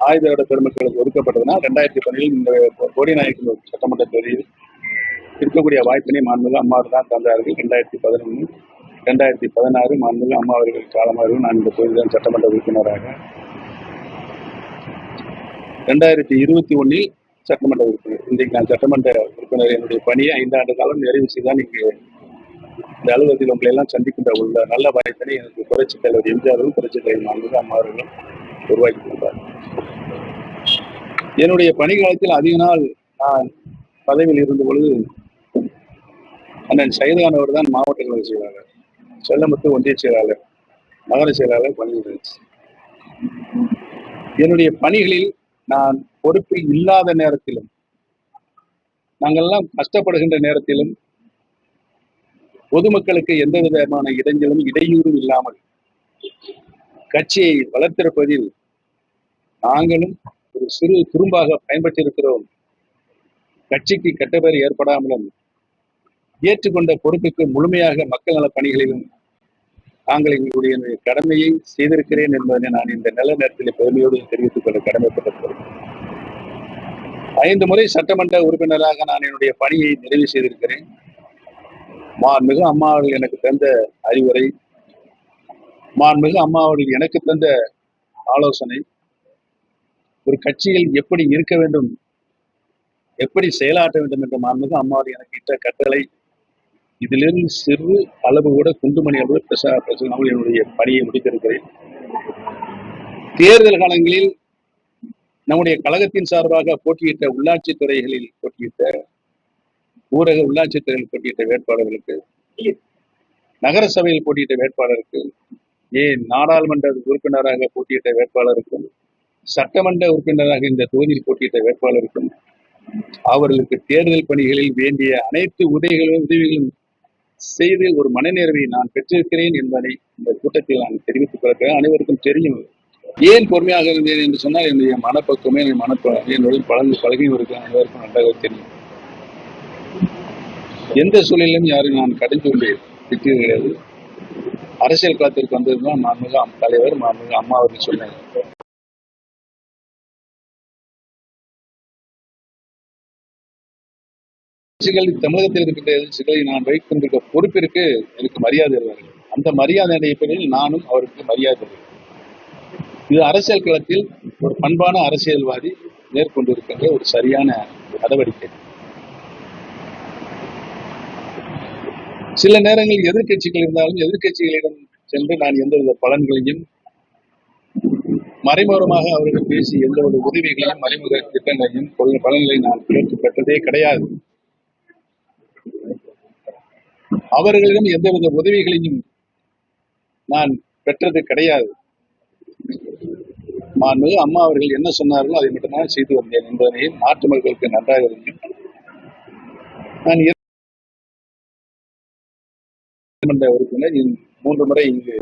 ஆயுத பெருமக்களுக்கு ஒதுக்கப்பட்டதுனால் 2012 இந்த கோடிநாயக்கனூர் சட்டமன்ற தொகுதியில் இருக்கக்கூடிய வாய்ப்பினை மாண்புமிகு அம்மா தான் தந்தார்கள். 2011, 2016 மாண்புமிகு அம்மா அவர்கள் காலமாகவும் நான் இந்த தொகுதியில் சட்டமன்ற உறுப்பினராக, 2021 சட்டமன்ற உறுப்பினர். இன்றைக்கு நான் சட்டமன்ற உறுப்பினர். என்னுடைய பணியை 5 ஆண்டு காலம் நிறைவு செய்தான் இங்கு இந்த அலுவலகத்தில் உங்களை எல்லாம் சந்திக்கின்ற உள்ள நல்ல வாய்ப்பினை எனக்கு புரட்சித் தலைவர் எம்ஜிஆரும் புரட்சித் தலைவர் மாண்புமிகு அம்மா அவர்களும் உருவாக்கி கொடுத்தார். என்னுடைய பணிக்காலத்தில் அதிக நாள் நான் பதவியில் இருந்த பொழுது அண்ணன் சையதுகான் அவர் தான் மாவட்ட கழக செயலாளர், செல்லமுத்து ஒன்றிய செயலாளர், நகர செயலாளர் பணியிடர். என்னுடைய பணிகளில் நான் பொறுப்பில் இல்லாத நேரத்திலும், நாங்கள்லாம் கஷ்டப்படுகின்ற நேரத்திலும், பொதுமக்களுக்கு எந்த விதமான இடையூறும் இல்லாமல் கட்சியை வளர்த்திருப்பதில் நாங்களும் ஒரு சிறு துரும்பாக பயன்பட்டிருக்கிறோம். கட்சிக்கு கெட்ட பெயர் ஏற்படாமலும் ஏற்றுக்கொண்ட பொறுப்புக்கு முழுமையாக மக்கள் நல பணிகளிலும் நாங்கள் எங்களுடைய கடமையை செய்திருக்கிறேன் என்பதை நான் இந்த நல்ல நேரத்தில் பெருமையோடு தெரிவித்துக் கொள்ள கடமைப்பட்டிருக்கிறேன். 5 முறை சட்டமன்ற உறுப்பினராக நான் என்னுடைய பணியை நிறைவு செய்திருக்கிறேன். மாண்புமிகு அம்மா அவர்கள் எனக்கு தந்த அறிவுரை, மாண்புமிகு அம்மா அவர்கள் எனக்கு தந்த ஆலோசனை, ஒரு கட்சியில் எப்படி இருக்க வேண்டும், எப்படி செயலாற்ற வேண்டும் என்ற மாண்புமிகு அம்மா அவர்கள் எனக்கு இட்ட கட்டளை, இதிலிருந்து சிறு அளவு கூட குண்டுமணி அளவு பேசாமல் என்னுடைய பணியை முடித்திருக்கிறேன். தேர்தல் காலங்களில் நம்முடைய கழகத்தின் சார்பாக போட்டியிட்ட உள்ளாட்சித் துறைகளில் போட்டியிட்ட ஊரக உள்ளாட்சித் துறையில் போட்டியிட்ட வேட்பாளர்களுக்கு, நகர சபையில் போட்டியிட்ட வேட்பாளருக்கு, ஏன் நாடாளுமன்ற உறுப்பினராக போட்டியிட்ட வேட்பாளருக்கும், சட்டமன்ற உறுப்பினராக இந்த தொகுதியில் போட்டியிட்ட வேட்பாளருக்கும் அவர்களுக்கு தேர்தல் பணிகளில் வேண்டிய அனைத்து உதவிகளும் செய்து ஒரு மனநிறைவை நான் பெற்றிருக்கிறேன் என்பதை இந்த கூட்டத்தில் நான் தெரிவித்துக் கொள்கிறேன். அனைவருக்கும் தெரியும். ஏன் பொறுமையாக இருந்தேன் என்று சொன்னால் என்னுடைய மனப்பக்குவமே என்னுடைய பழகியும் இருக்க அனைவருக்கும் நன்றாக தெரியும். எந்த சூழலிலும் யாரும் நான் கடிந்து கொண்டு திட்டது கிடையாது. அரசியல் களத்திற்கு வந்ததுதான் மாண்புமிகு தலைவர் மாண்புமிகு அம்மா அவர்கள் சொன்னார். எதிர்க்கட்சிகள் தமிழகத்தில் இருக்கின்ற எதிர்க்கட்சிகளை நான் வைக்கின்ற பொறுப்பிற்கு எனக்கு மரியாதை வருவார்கள். அந்த மரியாதை அடிப்படையில் நானும் அவருக்கு மரியாதை தருவேன். இது அரசியல் களத்தில் ஒரு பண்பான அரசியல்வாதி மேற்கொண்டிருக்கின்ற ஒரு சரியான நடவடிக்கை. சில நேரங்களில் எதிர்க்கட்சிகள் இருந்தாலும் எதிர்க்கட்சிகளிடம் சென்று நான் எந்தவித பலன்களையும் மறைமுகமாக அவர்கள் பேசி எந்தவித உதவிகளையும் மறைமுக திட்டங்களையும் பலன்களை நான் கேட்டு பெற்றதே கிடையாது. அவர்களிடம் எந்தவித உதவிகளையும் நான் பெற்றது கிடையாது. மாண்புமிகு அம்மா அவர்கள் என்ன சொன்னார்களோ அதை மட்டும்தான் செய்து வந்தேன் என்பதனை நாட்டு மக்களுக்கு நன்றாக தெரியும். நான் சட்டமன்ற உறுப்பினர் 3 முறை இங்கு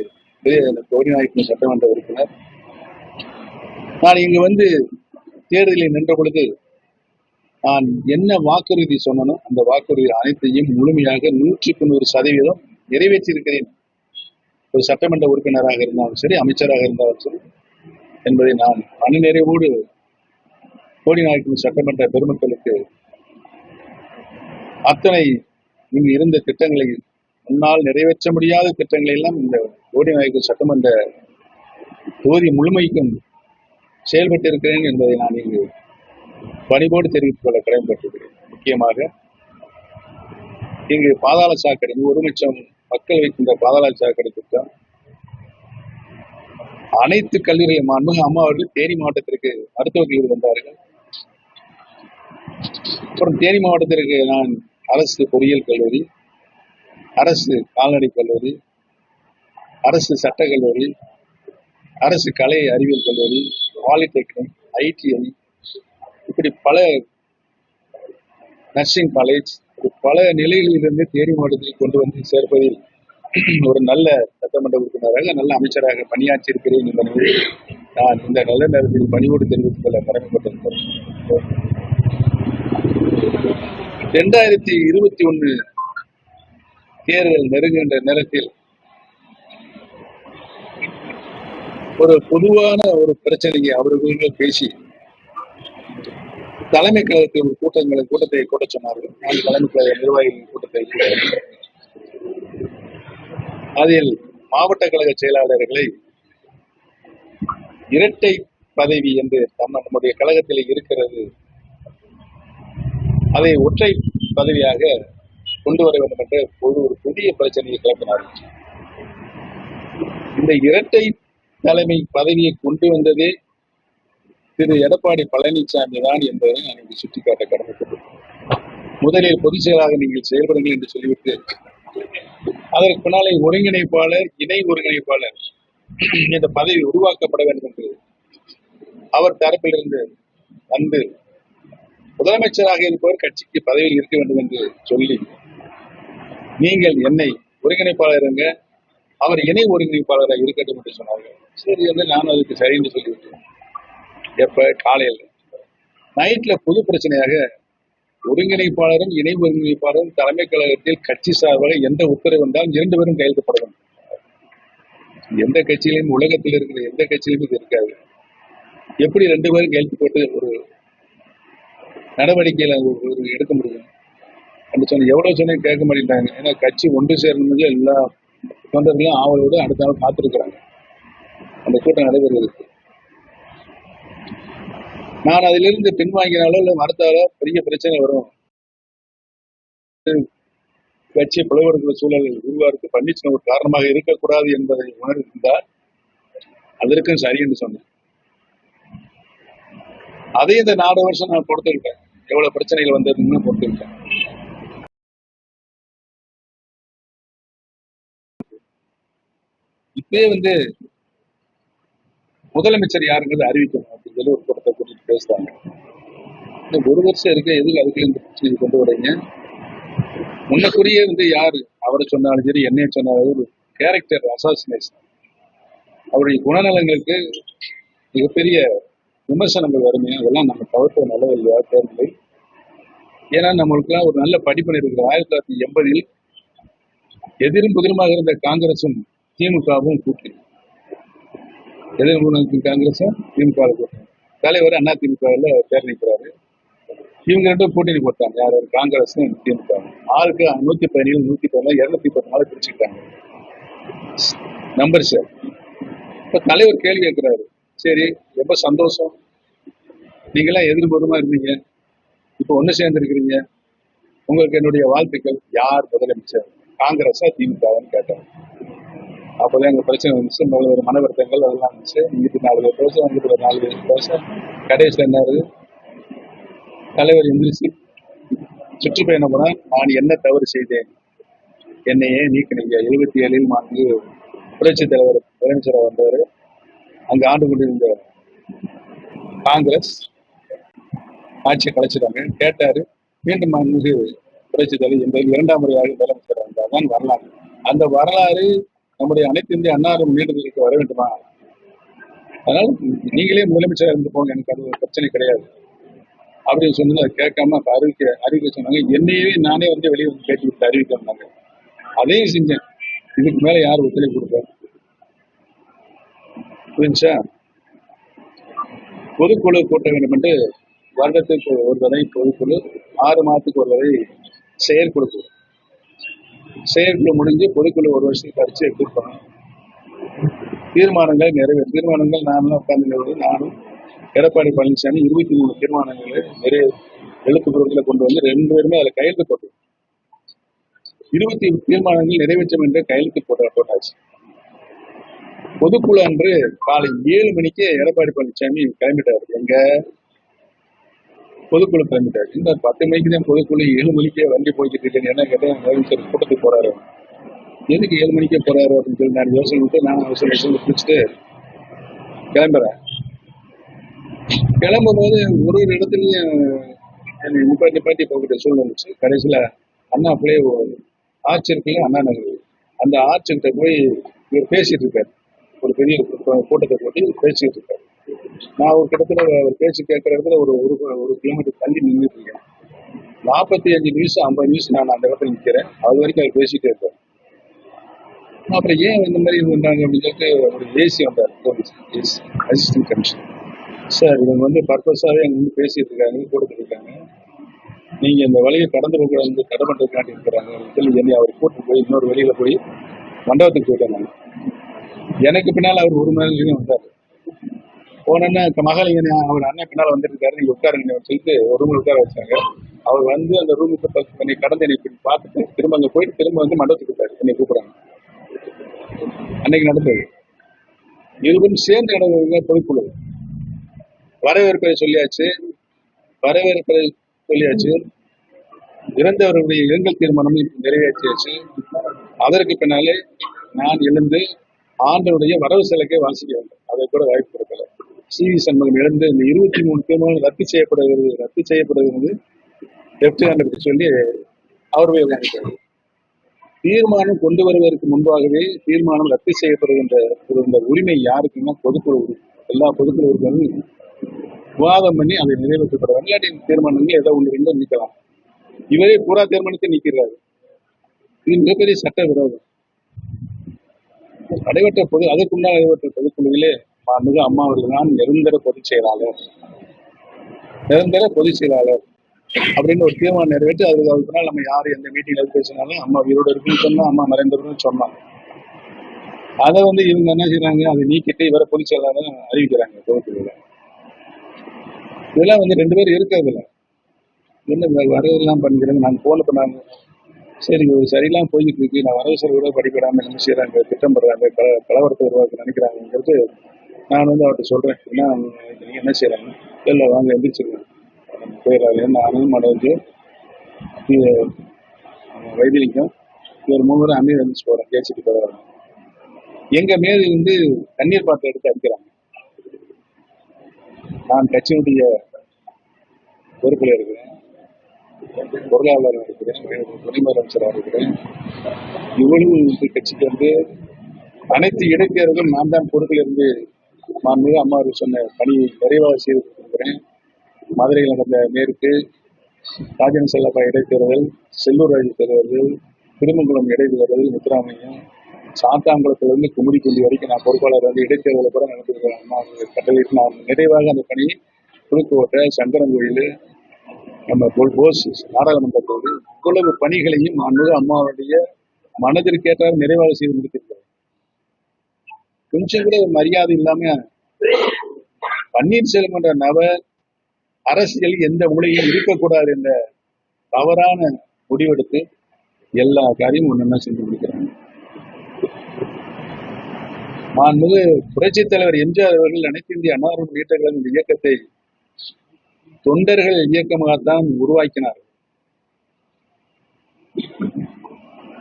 கோடிநாயக்கன் சட்டமன்ற உறுப்பினர். நான் இங்கு வந்து தேர்தலில் நின்ற பொழுது நான் என்ன வாக்குறுதி சொன்னனோ அந்த வாக்குறுதி அனைத்தையும் முழுமையாக 100% நிறைவேற்றியிருக்கிறேன். ஒரு சட்டமன்ற உறுப்பினராக இருந்தாலும் சரி, அமைச்சராக இருந்தாலும் சரி என்பதை நான் மனநிறைவோடு கோடிநாயக்கன் சட்டமன்ற பெருமக்களுக்கு அத்தனை இங்கு இருந்த திட்டங்களை முன்னால் நிறைவேற்ற முடியாத திட்டங்களை எல்லாம் இந்த கோடிநாயக்கன் சட்டமன்ற தொகுதி முழுமைக்கும் செயல்பட்டிருக்கிறேன் என்பதை நான் இங்கு பணிவோடு தெரிவித்துக் கொள்ள கடமைப்பட்டிருக்கிறேன். முக்கியமாக இங்கு பாதாள சாக்கடை 1 லட்சம் மக்கள் வைக்கின்ற பாதாள சாக்கடை திட்டம் அனைத்து கல்லூரிகள் மாண்புமிகு அம்மா அவர்கள் தேனி மாவட்டத்திற்கு மருத்துவ கல்லூரி வந்தார்கள். அப்புறம் தேனி மாவட்டத்திற்கு நான் அரசு பொறியியல் கல்லூரி, அரசு கால்நடை கல்லூரி, அரசு சட்டக் கல்லூரி, அரசு கலை அறிவியல் கல்லூரி, பாலிடெக்னிக், ITI, இப்படி பல நர்சிங் காலேஜ், பல நிலைகளிலிருந்து தேனி மாவட்டத்தில் கொண்டு வந்து சேர்ப்பதில் ஒரு நல்ல சட்டமன்ற உறுப்பினராக நல்ல அமைச்சராக பணியாற்றி இருக்கிறேன் என்பதை நான் இந்த நல்ல நேரத்தில் பணிவோடு தெரிவித்துக் கொள்ள கடமைப்பட்டிருக்கிறேன். 2021 தேர்தல் நெருங்குகின்ற நேரத்தில் ஒரு பொதுவான ஒரு பிரச்சனையை அவர்கள் பேசி தலைமை கழகத்தில் கூட்டத்தை கூட்ட சொன்னார்கள். நான் தலைமை கழக நிர்வாகிகளின் கூட்டத்தை அதில் மாவட்ட கழக செயலாளர்களை இரட்டை பதவி என்று நம்முடைய கழகத்தில் இருக்கிறது, அதை ஒற்றை பதவியாக கொண்டு வர வேண்டும் என்ற ஒரு புதிய பிரச்சனையை கிளப்பினார்கள். இந்த இரட்டை தலைமை பதவியை கொண்டு வந்ததே திரு எடப்பாடி பழனிசாமி தான் என்பதை நான் இங்கு சுட்டிக்காட்ட கடமைப்பட்டேன். முதலில் பொதுச் செயலாளராக நீங்கள் செயல்படுங்கள் என்று சொல்லிவிட்டு அதற்கு பின்னாலே ஒருங்கிணைப்பாளர், இணை ஒருங்கிணைப்பாளர் இந்த பதவி உருவாக்கப்பட வேண்டும் என்று அவர் தரப்பிலிருந்து வந்து முதலமைச்சராக இருப்பவர் கட்சிக்கு பதவியில் இருக்க வேண்டும் என்று சொல்லி நீங்கள் என்னை ஒருங்கிணைப்பாளர் எங்க, அவர் இணை ஒருங்கிணைப்பாளராக இருக்கட்டும் என்று சொன்னார்கள். சரி என்று நான் அதுக்கு சரி என்று சொல்லிவிட்டேன். எப்ப காலையில் நைட்ல புது பிரச்சனையாக ஒருங்கிணைப்பாளரும் இணை ஒருங்கிணைப்பாளரும் தலைமை கழகத்தில் கட்சி சார்பாக எந்த உத்தரவு வந்தாலும் 2 பேரும் கையெழுத்தப்பட வேண்டும். எந்த கட்சியிலும் உலகத்தில் இருக்கிற எந்த கட்சியிலும் இது இருக்காது. எப்படி 2 பேரும் கையெழுத்து போட்டு ஒரு நடவடிக்கையில எடுக்க முடியும் என்று சொன்ன எவ்வளவு சொன்ன கேட்க மாட்டேங்கிறாங்க. ஏன்னா கட்சி ஒன்று சேரணும் எல்லா தொண்டர்களும் ஆவலோடு அடுத்த நாள் காத்திருக்கிறாங்க அந்த கூட்டம் நடைபெறுவதற்கு. நான் அதிலிருந்து பின்வாங்கினாலோ இல்லை மறுத்தாலோ பெரிய பிரச்சனை வரும், கட்சியை பிளவுபடுத்துகிற சூழல் உருவாருக்கு பன்னீர்செல்வம் ஒரு காரணமாக இருக்கக்கூடாது என்பதை உணர்ந்தால் அதற்கும் சரி என்று சொன்னேன். அதே இந்த 4 வருஷம் நான் பொறுத்துக்கிட்டேன். எவ்வளவு பிரச்சனைகள் வந்ததுன்னு பொறுத்துக்கிட்டேன். இப்பயே முதலமைச்சர் யாருங்கிறது அறிவிக்கணும் அப்படின்னு சொல்லி ஒரு கூட்டத்தை கூட்டிட்டு பேசுறாங்க. இந்த 1 வருஷம் இருக்க எதுக்கு அதுக்கு இந்த பிரச்சனையை கொண்டு வரீங்க? முன்னக்குரிய யாரு அவரை சொன்னாலும் சரி என்னைய சொன்னாலும் ஒரு கேரக்டர் அசாசினேஷன், அவருடைய குணநலங்களுக்கு மிகப்பெரிய விமர்சனங்கள் வருமே, அதெல்லாம் நம்ம தவிர்ப்பது நல்லதில்லையா தேர்தலை? ஏன்னா நம்மளுக்குலாம் ஒரு நல்ல படிப்பினை இருக்கிற 1980 எதிரும் புதிருமாக இருந்த காங்கிரசும் திமுகவும் கூட்டணி, எதிரும் காங்கிரசும் திமுக கூட்டணி, தலைவர் அதிமுகவில் தேர்ந்தெடுக்கிறாரு. இவங்க ரெண்டும் கூட்டணி போட்டாங்க. யார் காங்கிரஸ் திமுக. ஆளுக்கு 117 114 214 பிரிச்சுக்கிட்டாங்க நம்பர்ஸ். இப்ப தலைவர் கேள்வி கேட்கிறாரு, சரி ரொம்ப சந்தோஷம், நீங்களாம் எதிர்புறமா இருந்தீங்க, இப்ப ஒண்ணு சேர்ந்து இருக்கிறீங்க, உங்களுக்கு என்னுடைய வாழ்த்துக்கள். யார் முதலமைச்சர், காங்கிரஸா திமுகவான்னு கேட்டாங்க. அப்பதான் எங்க பிரச்சனை வந்துச்சு, ஒரு மன வருத்தங்கள் அதெல்லாம் இருந்துச்சு. இங்கிட்டு 4 பேச, அங்கிட்டு ஒரு 4 பேச, கடைசியில் என்ன தலைவர் எந்திரிச்சு சுற்றுப்பயணம் போனா, நான் என்ன தவறு செய்தேன், என்னை ஏன் நீக்கினீங்க? 77 மாநில புரட்சி தலைவர் முதலமைச்சராக வந்தவர், அங்க ஆண்டு கொண்டிருந்த காங்கிரஸ் ஆட்சியை கலைச்சிட்டாங்க. கேட்டாரு, மீண்டும் மாண்புமிகு புரட்சி தலைவர் என்பது 2ஆம் முறையாக முதலமைச்சர் வந்தால்தான் வரலாறு. அந்த வரலாறு நம்முடைய அனைத்து இந்திய அண்ணா முன்னேற்றத்திற்கு வர வேண்டுமா? அதனால நீங்களே முதலமைச்சராக இருந்து போங்க, எனக்கு அது ஒரு பிரச்சனை கிடையாது அப்படின்னு சொன்னது. அதை கேட்காம அறிவிக்க சொன்னாங்க. என்னையே நானே வெளியே வந்து கேட்டு விட்டு அறிவிக்க வந்தாங்க. அதையும் செஞ்சேன். இதுக்கு மேல யார் ஒத்துழைப்பு கொடுப்பார்? புரிஞ்சா? பொதுக்குழு கூட்ட வேண்டும் என்று வருடத்துக்கு ஒரு தடவை பொதுக்குழு, 6 மாதத்துக்கு ஒரு தடவை செயற்குழு. செயற்குழு முடிஞ்சு பொதுக்குழு ஒரு வருஷத்துக்கு கழிச்சு எடுத்துருப்பாங்க. தீர்மானங்கள் நிறைவேறும். தீர்மானங்கள் நானும் உட்கார்ந்து, நானும் எடப்பாடி பழனிசாமி 23 தீர்மானங்களை எழுத்துப்பூர்வத்தில் கொண்டு வந்து 2 பேருமே அதில் கையெழுத்து போட்டோம். 20 தீர்மானங்கள் நிறைவேற்றும் என்று கையெழுத்து போட்டாச்சு. பொதுக்குழு அன்று காலை 7 மணிக்கு எடப்பாடி பழனிசாமி கிளம்பிட்டாரு. எங்க பொதுக்குழு கிளம்பிட்டாரு. இந்த 10 மணிக்கு தான் பொதுக்குழு, 7 மணிக்கே வண்டி போய்கிட்டு இருக்கேன். என்ன கேட்டேன், முதலமைச்சர் கூட்டத்துக்கு போறாரு. எதுக்கு 7 மணிக்கே போறாரு அப்படின்னு சொல்லி நான் யோசனை விட்டு, நான் யோசனை பிடிச்சிட்டு கிளம்புறேன். கிளம்பும் போது ஒரு இடத்துலயும் நிப்பாட்டி போகிட்ட சூழ்நிலை வந்துச்சு. கடைசியில அண்ணா பிள்ளை ஆர்ச் இருக்குல்ல, அண்ணா நகர், அந்த ஆர்ச்சிட்ட போய் இவர் பேசிட்டு இருக்காரு. ஒரு பெரிய கூட்டத்தை போட்டு பேசிட்டு இருக்காரு. நான் ஒரு கிட்டத்தட்ட ஒரு பேச்சு கேட்கிற இடத்துல ஒரு கிலோமீட்டர் தள்ளி நின்றுட்டு இருக்கேன். 45 நிமிஷம் 50 நிமிஷம் நான் அந்த இடத்துல நிற்கிறேன். அது வரைக்கும் அவர் பேசிட்டே இருக்காரு. அப்புறம் ஏன் இந்த மாதிரி பண்றாங்க அப்படின்னு சொல்லிட்டு ஒரு ஏசி வந்தார், அசிஸ்டன்ட் கமிஷனர். சார், இவங்க பர்பஸாவே அங்க பேசிட்டு இருக்காங்க, கூட்டத்தில் இருக்காங்க, நீங்க இந்த வழியை கடந்து போக தடை பண்றதுக்காண்டி இருக்கிறாங்க சொல்லி என்னை அவர் கூட்டு போய் இன்னொரு வழியில போய் மண்டபத்துக்கு போயிட்டாங்க. எனக்கு பின்னால் அவர் 1 மணி நேரம் வந்தார். போனோன்னா மகாலிங்க அவர் அண்ணன் பின்னால் வந்துட்டு இருக்காரு, நீங்க உட்காருங்க சொல்லிட்டு ஒரு ரூம்ல உட்கார வச்சாங்க. அவர் அந்த ரூமுக்கு என்னை கடந்து என்னை பார்த்துட்டு திரும்ப அங்க போயிட்டு திரும்ப மண்டபத்துக்கு போயிட்டாரு. என்னை கூப்பிடுறாங்க. அன்னைக்கு நடந்தது. இருவரும் சேர்ந்து நடந்ததுங்க பொதுக்குழு. வரவேற்பை சொல்லியாச்சு, இறந்தவர்களுடைய இரங்கல் தீர்மானமும் நிறைவேற்றியாச்சு. அதற்கு பின்னாலே நான் எழுந்து ஆண்டனுடைய வரவு செலக்கை வாசிக்க வேண்டும். அதை கூட வாய்ப்பு கொடுக்கல. CV சண்முகம் எழுந்து இந்த 23 தீர்மானம் ரத்து செய்யப்படுகிறது லெப்டினன்ட் சொல்லி அவர் போய் வாங்கிட்டாரு. தீர்மானம் கொண்டு வருவதற்கு முன்பாகவே தீர்மானம் ரத்து செய்யப்படுகின்ற உரிமை யாருக்குன்னா பொதுக்குழு. எல்லா பொதுக்குழு உறுப்பினர்களும் விவாதம் பண்ணி அதை நிறைவேற்றப்படுவாங்க. இல்லாட்டி தீர்மானங்கள் ஏதோ ஒன்று ரெண்டு நிற்கலாம். இவரே பூரா தீர்மானத்தை நிற்கிறாரு. இது மிகப்பெரிய சட்ட விரோதம். நடைபெற்ற அதற்கு முன்னால் நடைபெற்ற பொதுக்குழுவிலே மிக அம்மா அவர்கள் தான் நிரந்தர பொதுச் செயலாளர் அப்படின்னு ஒரு தீர்மானம் நிறைவேற்றி அதுக்கு பின்னால் நம்ம யாரு எந்த மீட்டிங்ல பேசினாலும் அம்மா வீரோட இருக்குன்னு சொன்னா, அம்மா நரேந்திரன் சொன்னாங்க. அதை இவங்க என்ன செய்யறாங்க, அதை நீக்கிட்டு இவரை பொதுச் செயலாளர் அறிவிக்கிறாங்க பொதுக்குழுல. இதெல்லாம் 2 பேரும் இருக்கிறது இல்லை. என்ன வரவெல்லாம் பண்ணிக்கிறாங்க. நாங்கள் போன பண்ணாங்க, சரி சரியெல்லாம் போய்கிட்டு இருக்கு, நான் வரவு செலவு கூட படிக்கிடாம என்ன செய்யறாங்க, திட்டம் பண்றாங்க, கலவரத்தை உருவாக்க நினைக்கிறாங்கிறது நான் அவர்கிட்ட சொல்றேன். ஏன்னா நீங்க என்ன செய்யறாங்க, இல்லை வாங்க எந்திரிச்சிருங்க போயிடறாங்க. நானும் மனோஜ் வைத்திலிங்கம் இவர் 3 பேரும் அமீர் எந்திரிச்சு போறேன், பேசிட்டு போறாங்க. எங்க மேல தண்ணீர் பாத்திரம் எடுத்து அடிக்கிறாங்க. நான் கட்சியினுடைய பொறுப்பில் இருக்கிறேன், பொருளாளராக இருக்கிறேன், துணை முதலமைச்சராக இருக்கிறேன். இவ்வளவு கட்சிக்கு அனைத்து இடைத்தேர்தலும் நான் தான் பொறுப்பில் இருந்து மாண்புமிகு அம்மா அவர்கள் சொன்ன பணியை நிறைவாக செய்து கொடுக்கிறேன். மதுரையில் நடந்த மேற்கு, ராஜன் செல்லப்பா இடைத்தேர்தல், செல்லூர் ராஜு தேர்தல், திருமங்கலம் இடைத்தேர்தல், முத்துராமலிங்கம், சாத்தாங்குளத்திலிருந்து கும்மிடிக்குண்டி வரைக்கும் நான் பொறுப்பாளர் இடைத்தேர்தலை கூட நடத்திருக்கிறேன். அம்மா கட்டளைக்கு நான் நிறைவாக அந்த பணியை புதுக்கோட்டை, சங்கரங்கோயில், நம்ம போஸ் நாடாளுமன்றத்தோடு இவ்வளவு பணிகளையும் அம்மாவுடைய மனதிற்கேற்றால் நிறைவாக செய்து முடித்திருக்கிறார். கொஞ்சம் கூட மரியாதை இல்லாம பன்னீர்செல்வம் என்ற நபர் அரசியல் எந்த மூலையும் இருக்கக்கூடாது என்ற தவறான முடிவெடுத்து எல்லா காரியமும் ஒண்ணு செஞ்சு முடிக்கிறாங்க. மாண்புமிகு புரட்சித் தலைவர் எம்ஜிஆர் அவர்கள் அனைத்து இந்திய அண்ணா முன்னேற்ற கழக இயக்கத்தை தொண்டர்கள் இயக்கமாகத்தான் உருவாக்கினார்.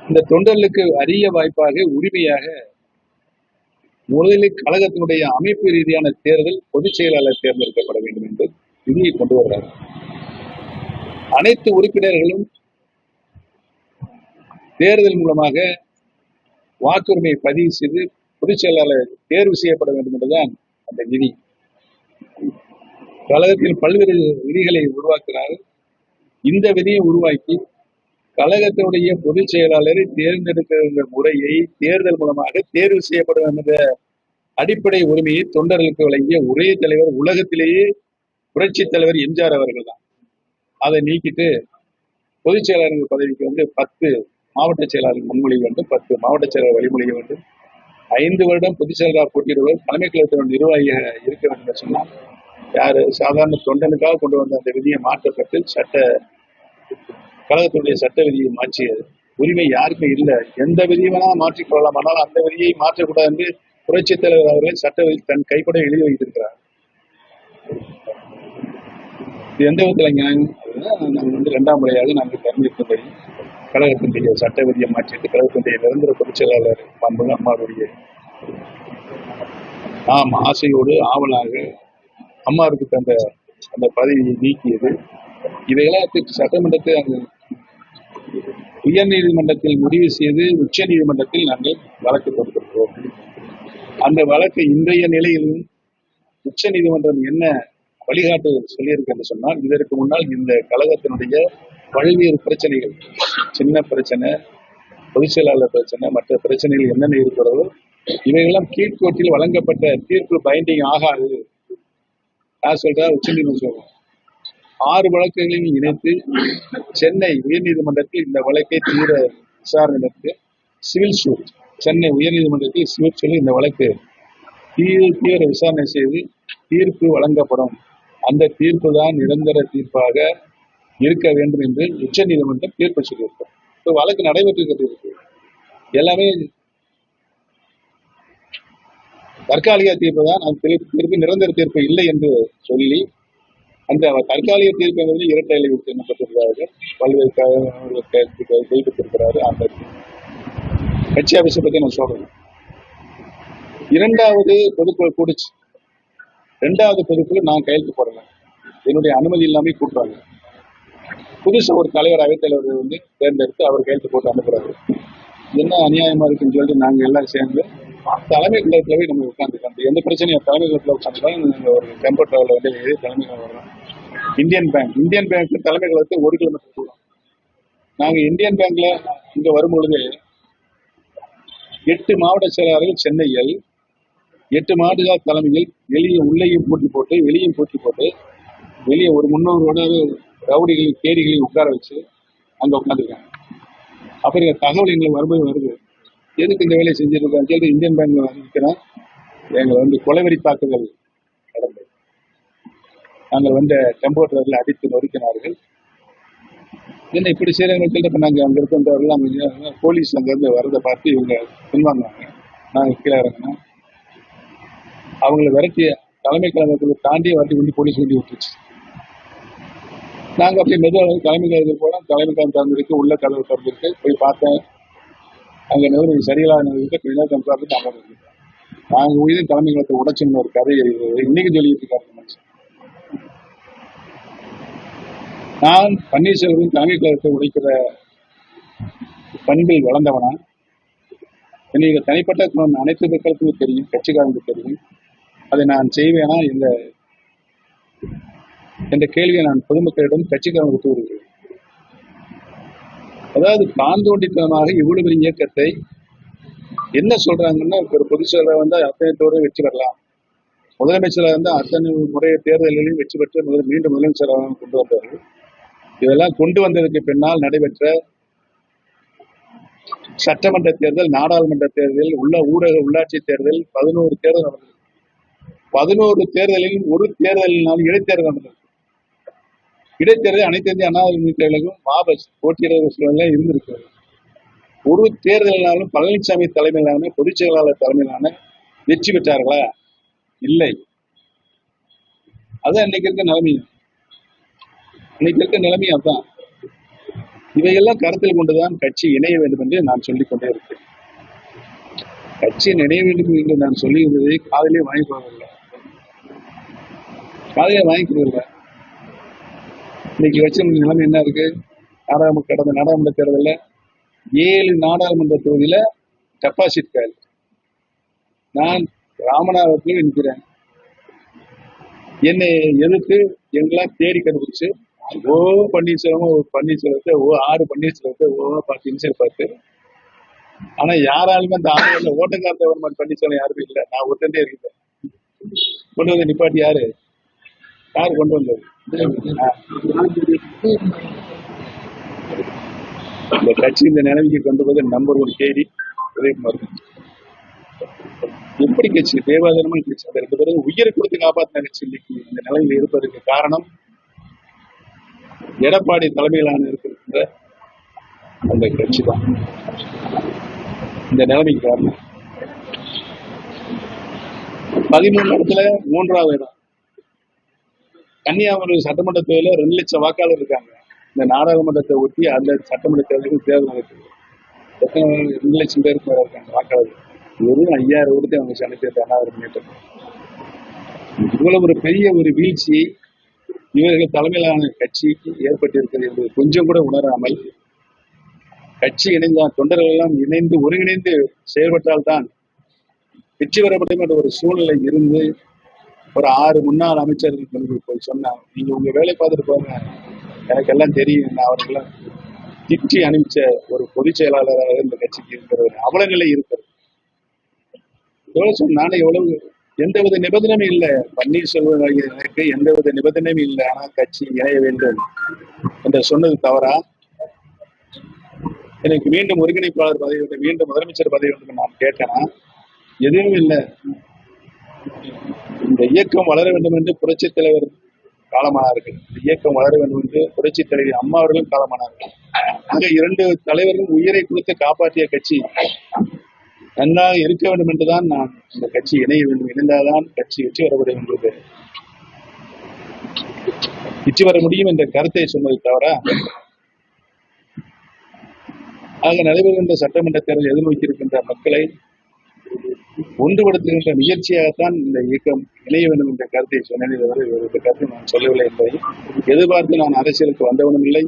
இந்த தொண்டர்களுக்கு அரிய வாய்ப்பாக உரிமையாக முதலில் கழகத்தினுடைய அமைப்பு ரீதியான தேர்தல் பொதுச் செயலாளர் தேர்ந்தெடுக்கப்பட வேண்டும் என்று விதியை கொண்டு வருகிறார். அனைத்து உறுப்பினர்களும் தேர்தல் மூலமாக வாக்குரிமையை பதிவு செய்து பொதுச் செயலாளர் தேர்வு செய்யப்பட வேண்டும் என்றுதான் அந்த விதி. கழகத்தில் பல்வேறு விதிகளை உருவாக்குகிறார். இந்த விதியை உருவாக்கி கழகத்தினுடைய பொதுச் செயலாளரை தேர்ந்தெடுக்கிற முறையை தேர்தல் மூலமாக தேர்வு செய்யப்படும் என்ற அடிப்படை உரிமையை தொண்டர்களுக்கு வழங்கிய ஒரே தலைவர் உலகத்திலேயே புரட்சி தலைவர் எம்ஜிஆர் அவர்கள் தான். அதை நீக்கிட்டு பொதுச் செயலாளர்கள் பதவிக்கு 10 மாவட்ட செயலாளர்கள் முன்மொழிய வேண்டும், 10 மாவட்ட செயலாளர் வழிமொழிய வேண்டும், 5 வருடம் பொதுச் செயலாளர் போட்டியிடுவர் தலைமை கழகத்தின் நிர்வாகியாக இருக்க வேண்டும் என்று சொன்னால் யாரு சாதாரண தொண்டனுக்காக கொண்டு வந்த அந்த விதியை மாற்றப்பட்டு கழகத்துடைய சட்ட விதியை மாற்றிய உரிமை யாருக்கும் இல்லை. எந்த விதியை வேணா மாற்றிக்கொள்ளலாம், ஆனால் அந்த விதியை மாற்றக்கூடாது என்று புரட்சித் தலைவர் அவர்கள் சட்ட விதி தன் கைப்பட எழுதி வைத்திருக்கிறார். இது எந்த விதத்தில் நியாயம்? நாங்கள் 2ஆம் முறையாக நாங்கள் தெரிவித்தபடி கழகத்தினுடைய சட்ட விதியை மாற்றிட்டு கழகத்தினுடைய நிரந்தர பொதுச் செயலாளர் அம்மாவுடைய நாம் ஆசையோடு ஆவலாக அம்மாவுக்கு தந்த அந்த பதவியை நீக்கியது. இவையெல்லாம் சட்டமன்றத்தை அங்கு உயர் நீதிமன்றத்தில் முடிவு செய்து உச்ச நீதிமன்றத்தில் நாங்கள் வழக்கு தொடுத்திருக்கிறோம். அந்த வழக்கு இன்றைய நிலையிலும் உச்ச நீதிமன்றம் என்ன வழிகாட்டு சொல்லியிருக்கு என்று சொன்னால், இதற்கு முன்னால் இந்த கழகத்தினுடைய பல்வேறு பிரச்சனைகள், சின்ன பிரச்சனை, பொதுச் செயலாளர் பிரச்சனை, மற்ற பிரச்சனைகள் என்னென்ன இருக்கிறதோ இவையெல்லாம் கீழ்கோர்ட்டில் வழங்கப்பட்ட தீர்ப்பு பைண்டிங் ஆகாது. யார் சொல்றா? உச்ச நீதிமன்றம் 6 வழக்குகளையும் இணைத்து சென்னை உயர்நீதிமன்றத்தில் இந்த வழக்கை தீவிர விசாரணை நடத்தி சிவில் சூட் சென்னை உயர்நீதிமன்றத்தில் சிவில் சொல்லி இந்த வழக்கு தீவிர விசாரணை செய்து தீர்ப்பு வழங்கப்படும். அந்த தீர்ப்பு தான் நிரந்தர தீர்ப்பாக இருக்க வேண்டும் என்று உச்ச நீதிமன்றம் தீர்ப்பு சொல்லியிருக்கும். வழக்கு நடைபெற்று எல்லாமே தற்காலிக தீர்ப்பு தான். அந்த தீர்ப்பு நிரந்தர தீர்ப்பு இல்லை என்று சொல்லி அந்த தற்காலிக தீர்ப்பு என்பது இரட்டை இலை எண்ணப்பட்டிருக்கிறார்கள். பல்வேறு கைப்பற்றிருக்கிறாரு. அந்த கட்சி ஆபீஸை பத்தி நான் சொல்றேன். 2வது பொதுக்குழு கூடிச்சு. 2வது பொதுக்குழு நான் கையெழுத்து போடல, என்னுடைய அனுமதி இல்லாமல் கூட்டுறாங்க. புதுசா ஒரு தலைவர் அவைத்தலைவர் தேர்ந்தெடுத்து அவர் கையெழுத்து போட்டு அனுப்புறாரு. என்ன அநியாயமா இருக்குன்னு சொல்லிட்டு நாங்க எல்லாம் சேர்ந்து தலைமை கழகத்துல போய் நம்ம உட்காந்துருக்கோம். எந்த பிரச்சனையும் தலைமை கழகத்துல உட்காந்துருக்கோம். ஒரு டெம்போ டிராவல தலைமை கழகம் வர்றோம். இந்தியன் பேங்க் தலைமை கழகத்தை 1 கிலோமீட்டர் தூரம். நாங்க இந்தியன் பேங்க்ல இங்க வரும்பொழுது 8 மாவட்ட செயலாளர்கள் சென்னையில், 8 மாவட்ட தலைமைகள் வெளியே உள்ளேயும் பூட்டி போட்டு வெளியும் பூட்டி போட்டு வெளியே ஒரு 300 ரவுடிகளையும் கேடிகளையும் உட்கார வச்சு அங்க உட்காந்துருக்காங்க. அப்புறம் தகவல் எங்களுக்கு வருது, எதுக்கு இந்த வேலையை செஞ்சிருக்காங்க சொல்லி இந்தியன் பேங்க்ல இருக்கிறோம். எங்களை கொலைவெறி தாக்குதல் நடந்தது. நாங்கள் டெம்போ டிராவலில் அடித்து நொறுக்கினார்கள். என்ன இப்படி செய்யறாங்க சொல்லிட்டு நாங்க அங்க இருக்கிறவர்கள் போலீஸ் அங்கிருந்து வரதை பார்த்து இவங்க பின்வாங்கினாங்க. நாங்க கீழே இறங்கினோம். அவங்களை விரட்டிய தலைமை கழகத்தில் தாண்டிய வரட்டி போலீஸ் வண்டி விட்டுருச்சு. நாங்க அப்படியே மெதுவாக தலைமை கழகத்தில் போனோம். தலைமை கழகம் திறந்திருக்கு, உள்ள கதவு திறந்திருக்கு. போய் பார்த்தேன், அங்க நிறுவனம் சரியில்லாத நிறுவனத்தை கொஞ்ச நேரம் பார்த்துட்டு அமர்ந்து இருக்கு. நாங்க உயிரின் தலைமை கழகத்தை உடைச்சுன்னு ஒரு கதை இன்னைக்கு சொல்லிட்டு இருக்காரு மனுஷன். நான் பன்னீர்செல்வம் தலைமை கழகத்தை உடைக்கிற பண்பில் வளர்ந்தவனா? இன்னைக்கு தனிப்பட்ட அனைத்து மக்களுக்கும் தெரியும், கட்சிக்காரங்களுக்கு தெரியும். அதை நான் செய்வேனா என்ற கேள்வியை நான் பொதுமக்களிடம் கட்சிக்காரங்களுக்கு கூறுகிறேன். அதாவது தாந்தோண்டித்தனமாக இவ்வளவு பெரிய இயக்கத்தை என்ன சொல்றாங்கன்னா, ஒரு பொதுச் செயலர் அத்தனைத்தோடு வெற்றி பெறலாம், முதலமைச்சராக அத்தனை முறைய தேர்தல்களையும் வெற்றி பெற்று மீண்டும் முதலமைச்சராக கொண்டு வந்தார்கள். இதெல்லாம் கொண்டு வந்ததற்கு பின்னால் நடைபெற்ற சட்டமன்ற தேர்தல், நாடாளுமன்ற தேர்தல், ஊரக உள்ளாட்சி தேர்தல், 11 தேர்தல் நடந்தது. 11 தேர்தலில் ஒரு தேர்தலினாலும் இடைத்தேர்தல் நடந்தது. இடைத்தேர்தல் அனைத்து இந்திய அண்ணா திராவிட கழகம் வாபஸ் போட்டியிட சூழ்நிலை இருந்திருக்கிறது. ஒரு தேர்தலினாலும் பழனிசாமி தலைமையிலான பொதுச் செயலாளர் தலைமையிலான வெற்றி பெற்றார்களா? இல்லை. அதான் இன்னைக்கு இருக்க நிலைமை அதுதான். இவையெல்லாம் கருத்தில் கொண்டுதான் கட்சி இணைய வேண்டும் என்று நான் சொல்லிக் கொண்டே இருக்கிறேன். கட்சி இணைய வேண்டும் என்று நான் சொல்லியிருந்ததை காதலே வாங்கிக்கொள்ளவில்லை. இன்னைக்கு வச்ச நிலைமை என்ன இருக்கு? கடந்த நாடாளுமன்ற தேர்தலில் 7 நாடாளுமன்ற தொகுதியில டெபாசிட் காலி. நான் ராமநாதத்தில் நிற்கிறேன். என்னை எதிர்த்து எங்கெல்லாம் தேடி கண்டுபிடிச்சு பன்னீர்செல்வத்தை பன்னீர்செல்வத்தை இன்சல் பார்த்து, ஆனா யாராலுமே அந்த ஆளுநர்ல ஓட்டக்கார கவர்மெண்ட் பன்னீர்செல்வம் யாருமே இல்லை. நான் ஒருத்தண்டே இருக்கேன். கொண்டு வந்து நிப்பாட்டி யாரு கொண்டு வந்தது? இந்த கட்சி இந்த நிலைமைக்கு கொண்டு போது நம்பர் 1 கேடி உதயகுமார். எப்படி கட்சி தேவாதாரமான கட்சி, அந்த 2 பேரும் உயிரை கொடுத்து காப்பாற்றின கட்சி இன்னைக்கு இந்த நிலைமையில் இருப்பதற்கு காரணம் எடப்பாடி தலைமையிலான இருக்கின்ற அந்த கட்சி தான் இந்த நிலைமைக்கு காரணம். 13 இடத்துல 3வது இடம். கன்னியாகுமரி சட்டமன்ற தேர்தலில் 2 லட்சம் வாக்காளர் இருக்காங்க. இந்த நாடாளுமன்றத்தை ஒட்டி அந்த சட்டமன்ற தேர்தலுக்கு தேர்தல் நடக்குது. 2 லட்சம் பேருக்கு மேல இருக்காங்க வாக்காளர். வெறும் 5000 ஓட்டு அவங்க சென்னை அண்ணாதிராவிட முன்னேற்ற இவ்வளவு ஒரு பெரிய ஒரு வீழ்ச்சி இவர்கள் தலைமையிலான கட்சிக்கு ஏற்பட்டிருக்கிறது என்பது கொஞ்சம் கூட உணராமல், கட்சி தொண்டர்கள் எல்லாம் இணைந்து ஒருங்கிணைந்து செயல்பட்டால்தான் வெற்றி பெற முடியும் என்ற ஒரு சூழ்நிலை இருந்து ஒரு 6 முன்னாள் அமைச்சர்கள் போய் சொன்னாங்க, நீங்க உங்க வேலை பார்த்துட்டு போங்க, எனக்கு எல்லாம் தெரியும். நான் அவர்களெல்லாம் திட்டி அனுப்பிச்ச ஒரு பொதுச் செயலாளராக இந்த கட்சிக்கு இருக்கிற ஒரு அவல நிலை இருக்கிறது. நானே எந்தவித நிபந்தனையும் இல்லை. பன்னீர்செல்வம் எனக்கு எந்தவித நிபந்தனையும் இல்லை. ஆனால் கட்சி இணைய வேண்டும் என்று சொன்னது தவறா? எனக்கு மீண்டும் ஒருங்கிணைப்பாளர் பதவி வேண்டும், மீண்டும் முதலமைச்சர் பதவி வேண்டும் நான் கேட்டேனா? எதுவும் இல்லை. இந்த இயக்கம் வளர வேண்டும் என்று புரட்சித் தலைவர் காலமானார்கள். இந்த இயக்கம் வளர வேண்டும் என்று புரட்சித் தலைவர் அம்மா அவர்களும் காலமானார்கள். ஆக 2 தலைவர்கள் உயிரை கொடுத்து காப்பாற்றிய கட்சி நன்றாக இருக்க வேண்டும் என்றுதான் நான் இந்த கட்சி இணைய வேண்டும், இணைந்தால்தான் கட்சி வெற்றி வர முடியும் என்ற கருத்தை சொன்னது தவிர, ஆக நடைபெறுகின்ற சட்டமன்ற தேர்தல் எதிர்நோக்கி இருக்கின்ற மக்களை ஒன்றுபடுத்துகின்ற முயற்சியாகத்தான் இந்த இயக்கம் இணைய வேண்டும் என்ற கருத்தை சொன்னதை தவிர வேறு கருத்தை நான் சொல்லவில்லை என்பதை எதிர்பார்த்து நான் அரசியலுக்கு வந்தவனும் இல்லை.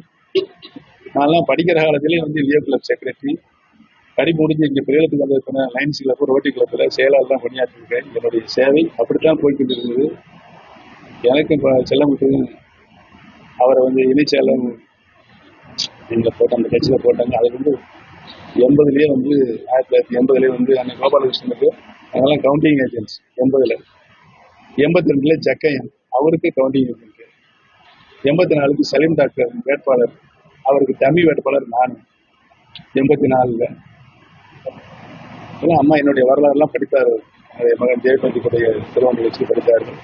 நான்லாம் படிக்கிற காலத்திலே லியோ கிளப் செக்ரட்டரி படி முடிஞ்சு இங்கே பிரேலத்துக்கு வந்ததுக்கான லைன்ஸ் கிளப், ரோட்டி கிளப்ல செயலாளர் தான் பணியாற்றிருக்கேன். என்னுடைய சேவை அப்படித்தான் போய்கொண்டிருந்தது. எனக்கும் செல்லமுட்டு அவரை இணைச்செயலர் போட்ட அந்த கட்சியில போட்டாங்க. அது 80லேயே 1980லேயே அன்னை கோபாலகிருஷ்ணனுக்கு அதெல்லாம் கவுண்டிங் ஏஜென்ட்ஸ். 80ல் 82ல ஜக்கையன் அவருக்கு கவுண்டிங் ஏஜென்ட். 84க்கு சலீம் டாக்டர் வேட்பாளர், அவருக்கு டம்மி வேட்பாளர் நான். 84ல் அம்மா என்னுடைய வரலாறுலாம் படித்தார். மகன் ஜெயபந்திக்குடைய திருவண்ணி வச்சு படித்தார்கள்.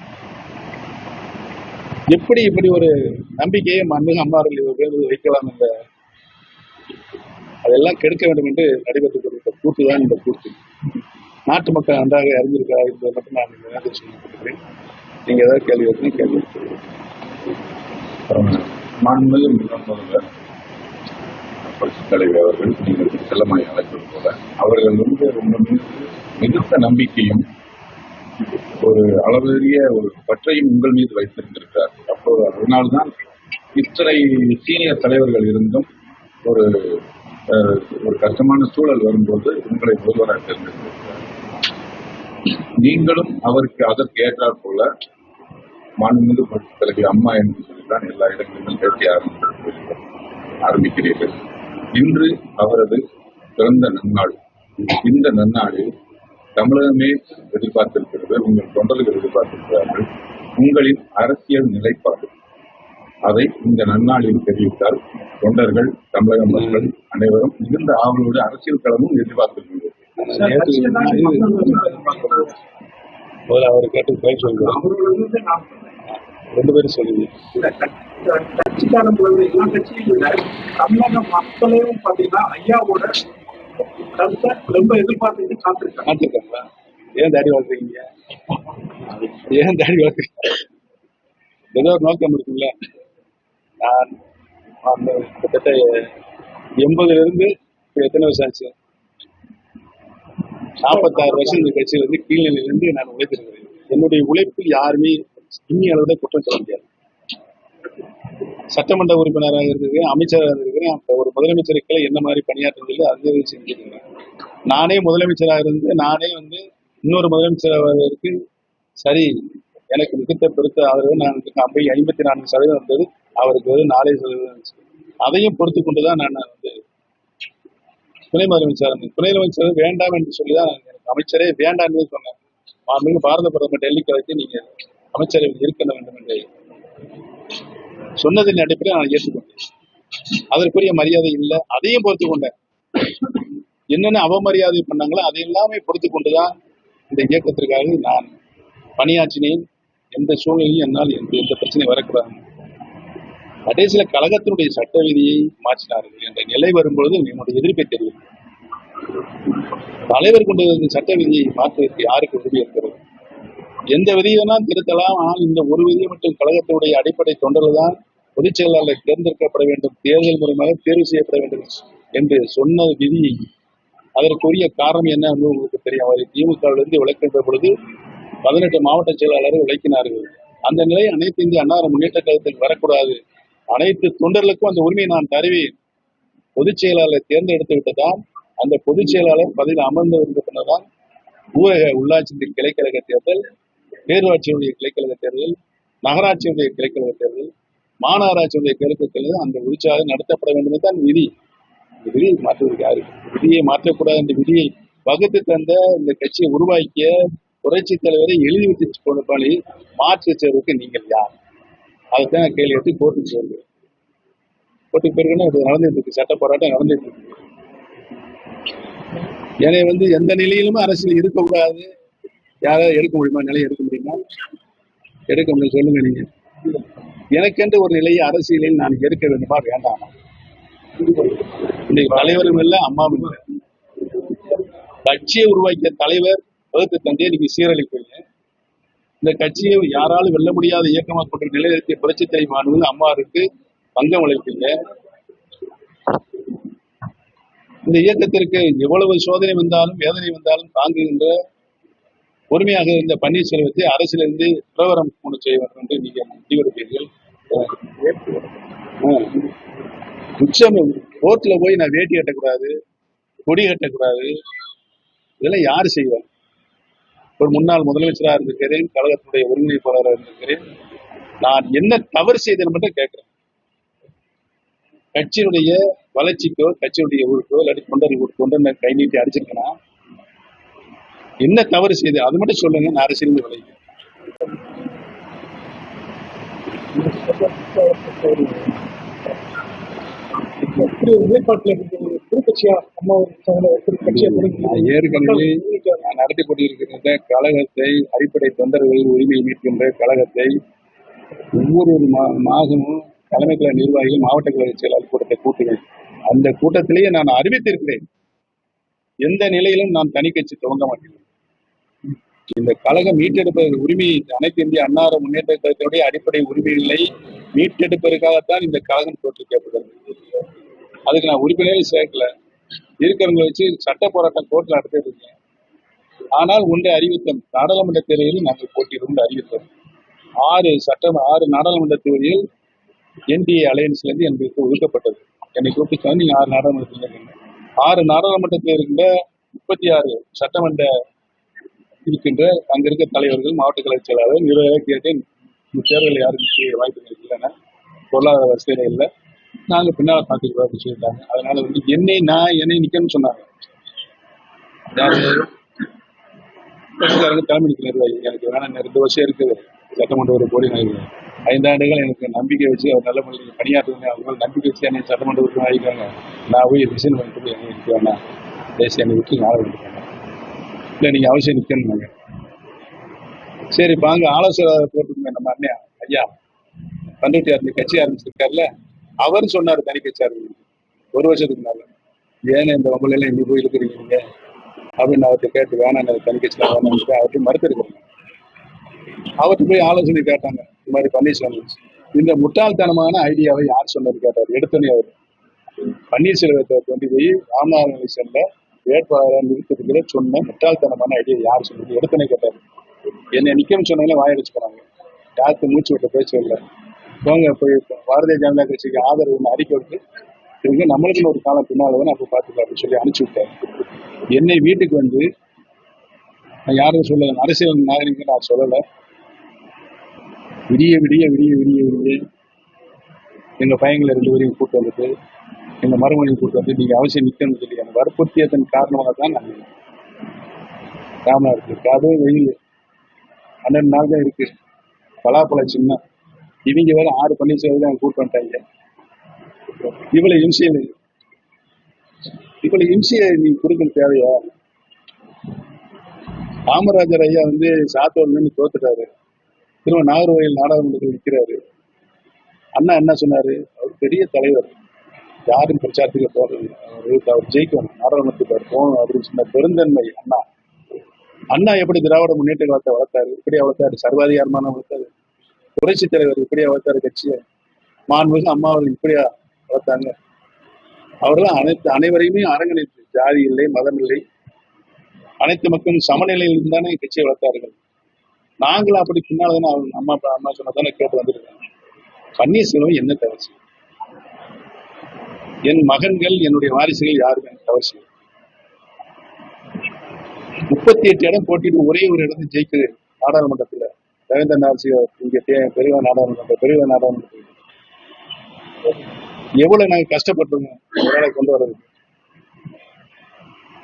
இப்படி ஒரு நம்பிக்கையை அம்மாவர்கள் வைக்கலாம் என்ற அதெல்லாம் கெடுக்க வேண்டும் என்று நடைபெற்று கூட்டுதான் இந்த கூட்டு. நாட்டு மக்கள் நன்றாக அறிந்திருக்கிறார் என்பதை மட்டும் நான் இந்த நேரத்தில் சொல்லிக்கொண்டிருக்கிறேன். நீங்க ஏதாவது கேள்வி வைக்கணும், கேள்வி மாண்புமிகு முதல்வர் புரட்சித் தலைவர் அவர்கள் நீங்கள் செல்லமாய் அழைப்பது போல அவர்கள் ரொம்ப மிகுந்த நம்பிக்கையும் ஒரு அளவேறிய ஒரு பற்றையும் உங்கள் மீது வைத்திருந்திருக்கிறார். அப்போது அதனால்தான் இத்தனை சீனியர் தலைவர்கள் இருந்தும் ஒரு கஷ்டமான சூழல் வரும்போது உங்களை முதல்வராக தேர்ந்தெடுத்திருக்கிறார். நீங்களும் அவருக்கு அதற்கு ஏற்றாற் போல மாண்புமிகு புரட்சித் தலைவி அம்மா என்று சொல்லித்தான் எல்லா இடங்களிலும் பேச ஆரம்பிக்கிறீர்கள். இன்று அவரது பிறந்த நன்னாள். இந்த நன்னாளில் தமிழகமே எதிர்பார்த்திருக்கிறது, உங்கள் தொண்டர்கள் எதிர்பார்த்திருக்கிறார்கள். உங்களின் அரசியல் நிலைப்பாடு அதை இந்த நன்னாளில் தெரிவித்தால் தொண்டர்கள், தமிழக மக்கள் அனைவரும் மிகுந்த ஆவலோடு அரசியல் களமும் எதிர்பார்த்திருக்கின்றோம். அவர் கேட்டு போய் சொல்லுவோம். ரெண்டு பேரும் சொல்லுவீங்க. கட்சிக்காரன் எல்லா கட்சியும் இல்ல, தமிழக மக்களையும் பாத்தீங்கன்னா ஐயாவோட கருத்தை ரொம்ப எதிர்பார்த்துட்டு காத்திருக்காங்களா? ஏன் தாடி வளர்க்குறீங்க? ஏன் தாடி வளர்க்குறீங்க? ஏதோ ஒரு நோக்கம் இருக்குல்ல. நான் அந்த கிட்டத்தட்ட 80ல இருந்து எத்தனை வருஷம் ஆச்சு? 46 வருஷம் இந்த கட்சியிலிருந்து கீழ்நிலையிலிருந்து நான் உழைத்திருக்கிறேன். என்னுடைய உழைப்பில் யாருமே இன்னிய அளவுல குற்றம் சொல்ல முடியாது. சட்டமன்ற உறுப்பினராக இருக்கிறேன், அமைச்சராக இருக்கிறேன். ஒரு முதலமைச்சருக்கு என்ன மாதிரி பணியாற்றுவதில் அது செஞ்சிருக்கிறேன். நானே முதலமைச்சராக இருந்து நானே இன்னொரு முதலமைச்சராக சரி எனக்கு மிகுந்த பெருத்த ஆதரவு நான் 54% வந்தது, அவருக்கு 4%. அதையும் பொறுத்து கொண்டுதான் நான் துணை முதலமைச்சர் வேண்டாம் என்று சொல்லிதான் எனக்கு அமைச்சரே வேண்டாம் என்று சொன்னேன். மாண்புமிகு பாரத பிரதமர் டெல்லிக்கு அழைத்து நீங்க அமைச்சரவை இருக்க வேண்டும் என்று சொன்னதின் அடிப்படையில் நான் ஏற்றுக்கொண்டேன். அதற்குரிய மரியாதை இல்லை, அதையும் பொறுத்து கொண்டேன். என்னென்ன அவமரியாதை பண்ணாங்களோ அதை எல்லாமே பொறுத்து கொண்டுதான் இந்த இயக்கத்திற்காக நான் பணியாற்றினேன். எந்த சூழ்நிலையும் என்னால் எந்த பிரச்சனை வரக்கூடாது. கடைசியில கழகத்தினுடைய சட்ட விதியை மாற்றினார்கள் என்ற நிலை வரும்பொழுது என்னுடைய எதிர்ப்பை தெரியும். தலைவர் கொண்டு வந்த சட்ட விதியை மாற்றுவதற்கு யாருக்கு உறுதி இருக்கிறது? எந்த விதியெல்லாம் திருத்தலாம், ஆனால் இந்த ஒரு விதியை மட்டும் கழகத்தினுடைய அடிப்படை தொண்டர்கள் தான் பொதுச் செயலாளர் தேர்ந்தெடுக்கப்பட வேண்டும், தேர்தல் மூலமாக தேர்வு செய்யப்பட வேண்டும் என்று சொன்ன விதி. அதற்குரிய காரணம் என்ன என்று உங்களுக்கு தெரியும். அவர் திமுகவிலிருந்து விலக்கின்ற பொழுது 18 மாவட்ட செயலாளர்கள் விலக்கினார்கள். அந்த நிலை அனைத்து இந்திய அண்ணா முன்னேற்ற கழகத்தில் வரக்கூடாது. அனைத்து தொண்டர்களுக்கும் அந்த உரிமையை நான் தருவேன். பொதுச் செயலாளர் தேர்ந்தெடுத்து விட்டதால் அந்த பொதுச் செயலாளர் பதவியில் அமர்ந்து பின்னர்தான் ஊரக உள்ளாட்சி கிளைக்கழக தேர்தல், பேரூராட்சியுடைய கிளைக்கழக தேர்தல், நகராட்சியுடைய கிளைக்கழக தேர்தல், மாநகராட்சியுடைய கிளைக்கழக தேர்தல் அந்த உற்சாகம் நடத்தப்பட வேண்டும் தான் விதி. இந்த விதியை மாற்றுவதற்கு யாரு? விதியை மாற்றக்கூடாது என்ற விதியை வகுத்து தந்த இந்த கட்சியை உருவாக்கிய புரட்சி தலைவரை எழுதி வைத்து கொடுப்பாளி மாற்று செய்வதற்கு நீங்கள் யார்? அதைத்தான் கேள்வி எடுத்து கோர்ட்டுக்கு சொல்லுங்கள். கோர்ட்டுக்கு பிறகுன்னா இது நடந்துட்டு இருக்கு, சட்ட போராட்டம் நடந்துட்டு இருக்கு. என்னை எந்த நிலையிலுமே அரசியல் இருக்கக்கூடாது. யாராவது எடுக்க முடியுமா? நிலையை எடுக்க முடியுமா? எடுக்க முடியும், சொல்லுங்க நீங்க. எனக்கென்று ஒரு நிலையை அரசியலில் நான் எடுக்க வேண்டுமா வேண்டாமா? இன்னைக்கு தலைவரும் இல்லை, அம்மாவும் இல்லை. கட்சியை உருவாக்கிய தலைவர் வகுத்து தந்தையை நீங்க சீரழிப்பீங்க. இந்த கட்சியை யாராலும் வெல்ல முடியாத இயக்கமாக கொண்ட நிலைநிறுத்திய புரட்சி தலைவர் அம்மாவுக்கு பங்கம் விளைவிப்பீங்க. இந்த இயக்கத்திற்கு எவ்வளவு சோதனை வந்தாலும் வேதனை வந்தாலும் தாங்குகின்ற பொறுமையாக இருந்த பன்னீர்செல்வத்தை அரசியலிருந்து பிரவரம் கொண்டு செய்ய வேண்டும் என்று நீங்க முடிவெடுப்பீர்கள். உச்சம் கோர்ட்ல போய் நான் வேட்டி கட்டக்கூடாது, கொடி கட்டக்கூடாது, இதெல்லாம் யாரு செய்வாங்க? ஒரு முன்னாள் முதலமைச்சராக இருந்திருக்கிறேன், கழகத்தினுடைய ஒருங்கிணைப்பாளராக இருந்திருக்கிறேன். நான் என்ன தவறு செய்தேன் மட்டும் கேட்கிறேன். கட்சியினுடைய வளர்ச்சிக்கோ, கட்சியுடைய ஊருக்கோ, இல்லாட்டி தொண்டர் கை நீட்டி அடிச்சிருக்கேன்னா என்ன தவறு செய்து அது மட்டும் சொல்லுங்க. நான் அரசியல் விளைவிக்கிறேன். ஏற்கனவே நான் நடத்தி கொண்டிருக்கின்ற கழகத்தை, அடிப்படை தொண்டர்கள் உரிமையை மீட்கின்ற கழகத்தை ஒவ்வொரு மாதமும் தலைமை கழக நிர்வாகிகள், மாவட்ட கழக செயலாளர் கூட்டத்தை கூட்டுவேன். அந்த கூட்டத்திலேயே நான் அறிவித்திருக்கிறேன், எந்த நிலையிலும் நான் தனி கட்சி துவங்க மாட்டேன். இந்த கழகம் மீட்டெடுப்பது உரிமை, அனைத்து இந்திய அண்ணா முன்னேற்ற கழகத்தினுடைய அடிப்படை உரிமைகளை மீட்டெடுப்பதற்காகத்தான் இந்த கழகம் தோற்றுவிக்கப்பட்டது. அதுக்கு நான் உறுப்பினரே சேர்க்கல, இருக்கிறவங்களை வச்சு சட்ட போராட்டம் கோர்ட்ல நடத்திட்டு இருக்கேன். ஆனால் ஒன்றை அறிவித்தோம், நாடாளுமன்ற தேர்தலில் நாங்கள் போட்டியிடும் அறிவித்தோம். 6 நாடாளுமன்ற தேர்தலில் என்டிஏ அலையன்ஸ்ல இருந்து எனக்கு ஒதுக்கப்பட்டது. என்னை கூப்பிட்டு நீங்க 6 நாடாளுமன்றத்தில் 6 நாடாளுமன்றத்தில் இருக்கின்ற 36 சட்டமன்ற இருக்கின்ற அங்க இருக்க தலைவர்கள், மாவட்ட கழக செயலாளர், நிர்வாக கேட்டேன். இந்த தேர்தலில் யாரும் வாய்ப்பு இல்லைன்னா பொருளாதார வசதியில இல்லை, நாங்க பின்னால பார்த்துக்கிறோம் அப்படின்னு சொல்லிட்டாங்க. அதனால என்னை நிக்கணும்னு சொன்னாங்க. கட்சிக்காரங்க தலைமை நிற்க நிர்வாகி எனக்கு வேணாம், 2 வருஷம் இருக்குது சட்டமன்ற ஒரு கோடி 5 ஆண்டுகள் எனக்கு நம்பிக்கை வச்சு அவர் நல்ல முறையில் பணியாற்றுங்க, அவங்க நம்பிக்கை வச்சு என்னை சட்டமன்ற உறுப்பினர் ஆகிக்காங்க. நான் போய் ரிசைன் பண்ணிட்டு என்னை நிற்க வேணாம், தேசிய என்னை விட்டு நாள விட்டுருக்காங்க. இல்லை நீங்கள் அவசியம் நிற்கணுங்க. சரி வாங்க ஆலோசனை போட்டுருங்க. நம்ம அண்ணன் ஐயா பண்ருட்டியார் இந்த கட்சி ஆரம்பிச்சிருக்காருல்ல, அவரும் சொன்னார் தனி கட்சி ஆரம்பிச்சு 1 வருஷத்துக்கு முன்னால. ஏன்னா இந்த உங்களெல்லாம் இங்கே போய் இருக்கிறீங்க நீங்க அப்படின்னு அவர்கிட்ட கேட்டு வேணாம் தனி கட்சியில் வேணாம் அவர்கிட்ட மறுத்திருக்காங்க. அவர்கிட்ட போய் ஆலோசனை கேட்டாங்க. இந்த மாதிரி பன்னீர்செல்வம் இந்த முட்டாள்தனமான ஐடியாவை யார் சொன்னது கேட்டார். எடுத்தோன்னே அவர் பன்னீர்செல்வத்தை கொண்டு போய் ராமநாதன் எலெக்ஷன்ல வேட்பாளராக நிறுத்தத்துக்குள்ள சொன்ன முட்டாள்தனமான ஐடியா யார் சொன்னது எடுத்தோன்னே கேட்டார். என்னை நிக்கணும்னு சொன்னாங்களே வாயடிச்சு போனாங்க. யாருக்கு மூச்சு விட்ட பேச்சு இல்லை. போங்க போய் பாரதிய ஜனதா கட்சிக்கு ஆதரவு அறிக்கை விட்டு இருக்கு, நம்மளுக்குன்னு ஒரு காலம் பின்னால் தான் அப்போ பார்த்துக்கலாம் அப்படின்னு சொல்லி அனுப்பிச்சு விட்டார். என்னை வீட்டுக்கு வந்து நான் யாரும் சொல்ல அரசியல் நாகரிகம் நான் சொல்லலை. விடிய விடிய விடிய விடிய விடிய எங்க பையங்களை 2 பேரையும் கூட்டு வந்துட்டு எங்க மருமகனையும் கூட்டு வந்து நீங்க அவசியம் நிக்கணும்னு சொல்லி அந்த வற்புறுத்தியதன் காரணமாக தான் நான் ராமநாதன் இருக்கு. அதுவும் வெயில் 12 நாள் தான் இருக்கு. பலாப்பழ சின்ன இவங்க வேற 6 பன்னீர்செல்வம் கூட்டு வந்துட்டாங்க. இவ்வளவு இம்சையை நீ கொடுக்க தேவையா? காமராஜர் ஐயா வந்து சாத்தோடு தோத்துட்டாரு, திரும்ப நாகர்கோவில் நாடாளுமன்றத்தில் நிற்கிறாரு. அண்ணா என்ன சொன்னாரு? அவர் பெரிய தலைவர், யாரும் பிரச்சாரத்துக்கு போறது அவர் ஜெயிக்கணும், நாடாளுமன்றத்துக்கு போகணும் அப்படின்னு சொன்ன பெருந்தன்மை அண்ணா. அண்ணா எப்படி திராவிட முன்னேற்ற கழகத்தை வளர்த்தாரு, இப்படி வளர்த்தாரு, சர்வாதிகாரமான வளர்த்தாரு. புரட்சி தலைவர் இப்படியா வளர்த்தாரு கட்சியை, மாண்புமிகு அம்மா அவர்கள் இப்படியா வளர்த்தாங்க. அவர்கள் அனைவரையுமே அரங்கணித்து ஜாதி இல்லை மதம் இல்லை அனைத்து மக்களும் சமநிலையில் தானே கட்சியை வளர்த்தார்கள். நாங்களும் அப்படி பின்னால்தானே அவங்க அம்மா சொன்னதானே கேட்டு வந்துருக்காங்க. பன்னீர்செல்வம் என்ன தவறு செய்யும்? என் மகன்கள் என்னுடைய வாரிசுகள் யாருமே தவறு செய்யும்? 38 இடம் போட்டிட்டு ஒரே ஒரு இடத்துல ஜெயிக்குது நாடாளுமன்றத்துல. ரவீந்திர நாரசிங்க இங்க பெரிய நாடாளுமன்றத்தில் எவ்வளவு நாங்க கஷ்டப்பட்டிருக்கோம் ஒரு கொண்டு வர்றது.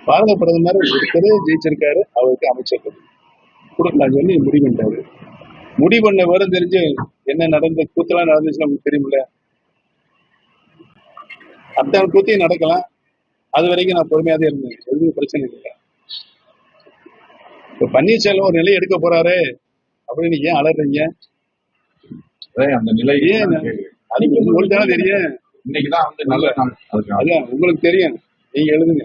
பாரத பிரதமர் ஒருத்தரே ஜெயிச்சிருக்காரு, அவருக்கு அமைச்சர் கொடுக்கலாம் சொல்லி முடிவு பண்ணிட்டாரு. முடிவு பண்ண வரும் தெரிஞ்சு என்ன நடந்த கூத்தெல்லாம் நடந்துச்சு நமக்கு தெரியுமில்ல. அத்தனை கூத்தையும் நடக்கலாம். அது வரைக்கும் நான் பொறுமையாதே இருந்தேன், எதுவும் பிரச்சனை இல்லை. இப்ப பன்னீர்செல்வம் ஒரு நிலை எடுக்க போறாரு அப்படின்னு ஏன் அலறீங்க? அந்த நிலை ஏன் அதுக்கு உங்களுக்கு தானே தெரியும். இன்னைக்குதான் வந்து நல்ல நாள். அதான் உங்களுக்கு தெரியும், நீங்க எழுதுங்க.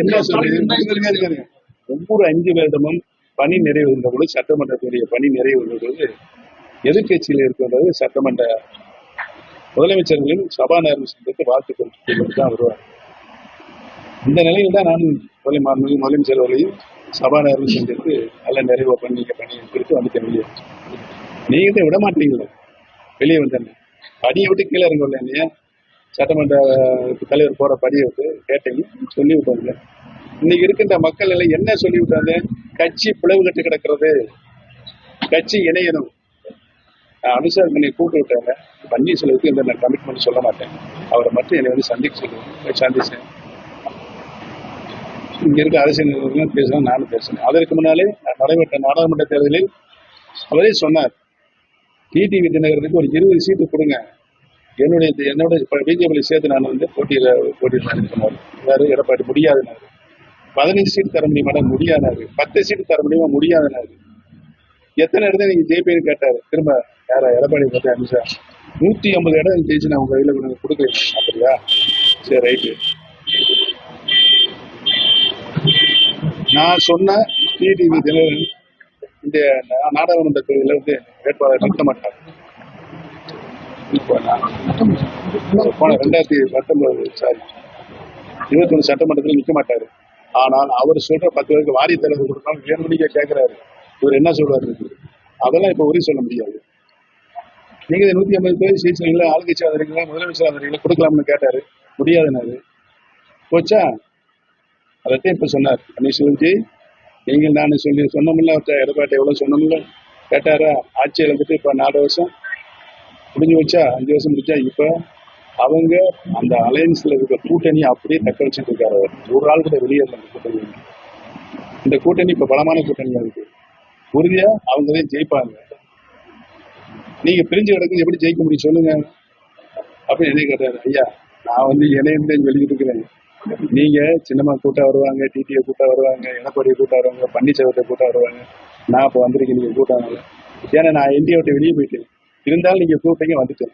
என்ன சொல்றேன், ஒவ்வொரு 5 வருடமும் பணி நிறைவுகின்ற பொழுது சட்டமன்றத்துடைய பணி நிறைவுகின்ற பொழுது எதிர்கட்சியில் இருக்கிறது சட்டமன்ற முதலமைச்சர்களின் சபாநாயகர் சந்தித்து வாழ்த்து கொண்டு தான் வருவார். இந்த நிலையில் தான் நான் முதலமைச்சர் அவர்களையும் சபாநாயகர்கள் சந்தித்து நல்ல நிறைவு பண்ணி கொடுத்து வந்துட்டேன் வெளியே. நீங்க தான் விட மாட்டீங்களே வெளியே வந்தேன். படியை விட்டு கீழே இறங்கல இல்லையா? சட்டமன்ற தலைவர் போற படியை விட்டு கேட்டீங்க, சொல்லி விட்டாங்க. இன்னைக்கு இருக்கின்ற மக்கள் எல்லாம் என்ன சொல்லி விட்டாங்க? கட்சி பிளவு கட்டு கிடக்கிறது, கட்சி இணையணும். அமித்ஷா என்னை கூப்பிட்டு விட்டாங்க. பன்னீர்செல்வத்துக்கு எந்த நான் கமிட்மெண்ட் சொல்ல மாட்டேன், அவரை மட்டும் என்னை வந்து சந்திக்க சொல்லுவேன். சந்திச்சேன். இங்க இருக்க அரசியல் நிறுவனங்களும் பேசணும், நானும் பேசினேன். அதற்கு முன்னாலே நடைபெற்ற நாடாளுமன்ற தேர்தலில் அவரே சொன்னார், டிடிவி தினகரனுக்கு ஒரு 20 சீட்டு கொடுங்க, என்னோட பிஜேபியில் சேர்த்து நான் வந்து போட்டியிடுறேன். யாரு? எடப்பாடி. முடியாதுனாரு. 15 சீட்டு தர முடியுமா? முடியாதாரு. 10 சீட்டு தர முடியுமா? முடியாதுனாரு. எத்தனை இடத்துல நீங்க ஜெயிப்பேன்னு கேட்டாரு. திரும்ப யாரா? எடப்பாடி பார்த்து அமித்ஷா 150 இடம் ஜெயிச்சு நான் உங்க கையில கொடுக்குறேன். அப்படியா? சரி ரைட்டு. நான் சொன்ன டிடிவி தினகரன் இந்த நாடாளுமன்ற தொகுதியில வந்து வேட்பாளர் நிறுத்த மாட்டார். போன 2019 21 சட்டமன்றத்தில் நிற்க மாட்டாரு. ஆனால் அவர் சொல்ற 10 பேருக்கு வாரிய தலைவர் கொடுத்தாலும் வேணுமணிக்க கேட்கிறாரு. இவர் என்ன சொல்றாரு? அதெல்லாம் இப்ப உறுதி சொல்ல முடியாது. நீங்க 150 பேர் சீட்ல ஆளுங்கட்சி ஆதரிங்களா, முதலமைச்சர் ஆதரிங்களா கொடுக்கலாம்னு கேட்டாரு. முடியாதுனாரு. போச்சா? அதைத்தான் இப்ப சொன்னார் பன்னீர்செல்வம்ஜி. நீங்கள் நான் சொன்னோம்ல, எடப்பாடி எவ்வளவு சொன்னோம்ல கேட்டாரா? ஆட்சி இழந்துட்டு இப்ப 4 வருஷம் முடிஞ்சு வச்சா, 5 வருஷம் முடிச்சா. இப்ப அவங்க அந்த அலையன்ஸ்ல இருக்க கூட்டணி அப்படியே தக்க வச்சுட்டு இருக்காரு. ஒரு ஆள் கூட வெளியேறல அந்த கூட்டணி. இந்த கூட்டணி இப்ப பலமான கூட்டணியா இருக்கு. உறுதியா அவங்கதான் ஜெயிப்பாங்க. நீங்க பிரிஞ்சு கிடக்கு எப்படி ஜெயிக்க முடியும் சொல்லுங்க அப்படின்னு என்ன கேட்டாரு. ஐயா நான் இணையம் வெளியிட்டு இருக்கிறேன். நீங்க சின்னம்மா கூட்டம் வருவாங்க, டிடிஏ கூட்டம் வருவாங்க, எடப்பாடியை கூட்டம் வருவாங்க, பன்னீர்செல்வத்தை கூட்டம் வருவாங்க. நான் இப்ப வந்திருக்கேன், நீங்க கூட்டம் வரல. ஏன்னா நான் இந்தியா விட்டு வெளியே போயிட்டேன். இருந்தாலும் நீங்க கூப்பிட்டீங்க, வந்துட்டேன்.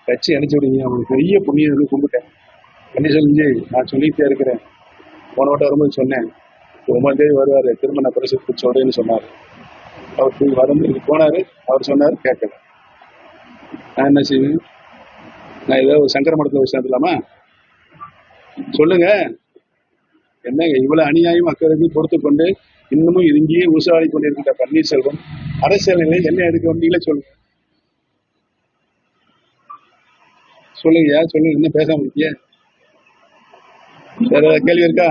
கட்சி அனுப்பிச்சு விடுங்க. அவங்களுக்கு பெரிய புண்ணியம் கும்பிட்டேன். பன்னீர்செல்வம் நான் சொல்லிட்டே இருக்கிறேன். போன வட்டம் வரும்போது சொன்னேன், 9ஆம் தேதி வருவாரு, திரும்ப நான் பரிசு சொல்றேன்னு சொன்னாரு. அவர் வரும்போது போனாரு, அவர் சொன்னாரு, கேட்கல. நான் என்ன செய்வேன்? நான் ஏதாவது சங்கர மடத்துல வச்சு சேர்ந்துலாமா? சொல்லுங்க. என்னங்க இவ்வளவு அநியாயம் மக்களுக்கு பொறுத்து கொண்டு இன்னமும் இங்கேயே ஊசாடி கொண்டிருக்கின்ற பன்னீர்செல்வம் அரசியல் நிலையில் என்ன எடுக்க வந்தீங்களே சொல்லுங்க. சொல்லுங்க யார் சொல்லுங்க. என்ன பேசாம இருக்கீங்க? வேற ஏதாவது கேள்வி இருக்கா?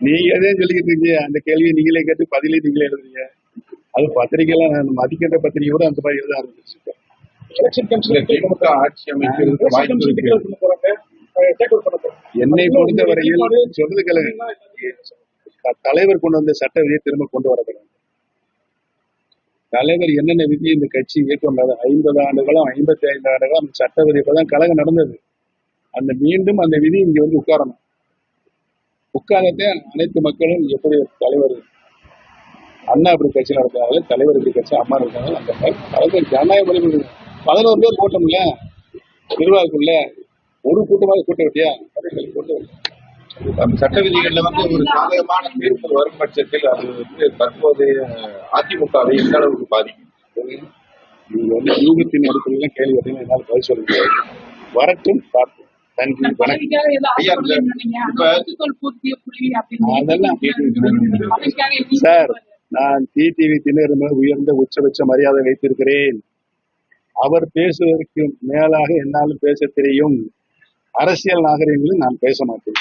நீங்க எதே சொல்லிக்கிட்டு இருக்கீங்க. அந்த கேள்வியை நீங்களே கேட்டு பதிலே நீங்களே எழுதுறீங்க. அது பத்திரிகைலாம் நான் மதிக்கின்ற பத்திரிகை கூட அந்த மாதிரி எழுத ஆரம்பிச்சிருக்கேன். திமுக ஆட்சி அமைக்கிறதுக்கு வாய்ப்பு இருக்கு. என்னை பொறுத்த வரையில் சொல்றது கேளுங்க. தலைவர் கொண்டு வந்த சட்ட விதியை திரும்ப கொண்டு வரப்படும். தலைவர் என்னென்ன விதியை இந்த கட்சி இயக்கம் 50 ஆண்டுகளும் 55 ஆண்டுகளும் சட்ட விதி இப்பதான் கழகம் நடந்தது. அந்த மீண்டும் அந்த விதி இங்க உட்காரணும். உட்காரத்தை அனைத்து மக்களும் எப்படி தலைவர் அண்ணா இப்படி கட்சி நடத்தினாங்க, தலைவர் இப்படி கட்சி அம்மா இருக்காங்க, அந்த தலைவர் ஜனநாயக முறை 11 பேர் கூட்டம்ல நிர்வாகக்குள்ள ஒரு கூட்டமாக கூட்ட விட்டியா? சட்ட விதிகள்ல ஒரு சாதகமான தீர்ப்பு வரும் பட்சத்தில் அது தற்போதைய அதிமுகவை எந்த அளவுக்கு பாதிக்கும்? நீங்க யூகத்தின் அடிப்படையில கேள்வி கேட்டீங்கன்னா என்னால் பதில் சொல்ல முடியாது. வரட்டும், பார்ப்போம். நன்றி, வணக்கம். சார், நான் டிடிவி தினகரன் உயர்ந்த உச்சபட்ச மரியாதை வைத்திருக்கிறேன். அவர் பேசுவதற்கு மேலாக என்னாலும் பேச தெரியும். அரசியல் நாகரிகங்களும் நான் பேச மாட்டேன்.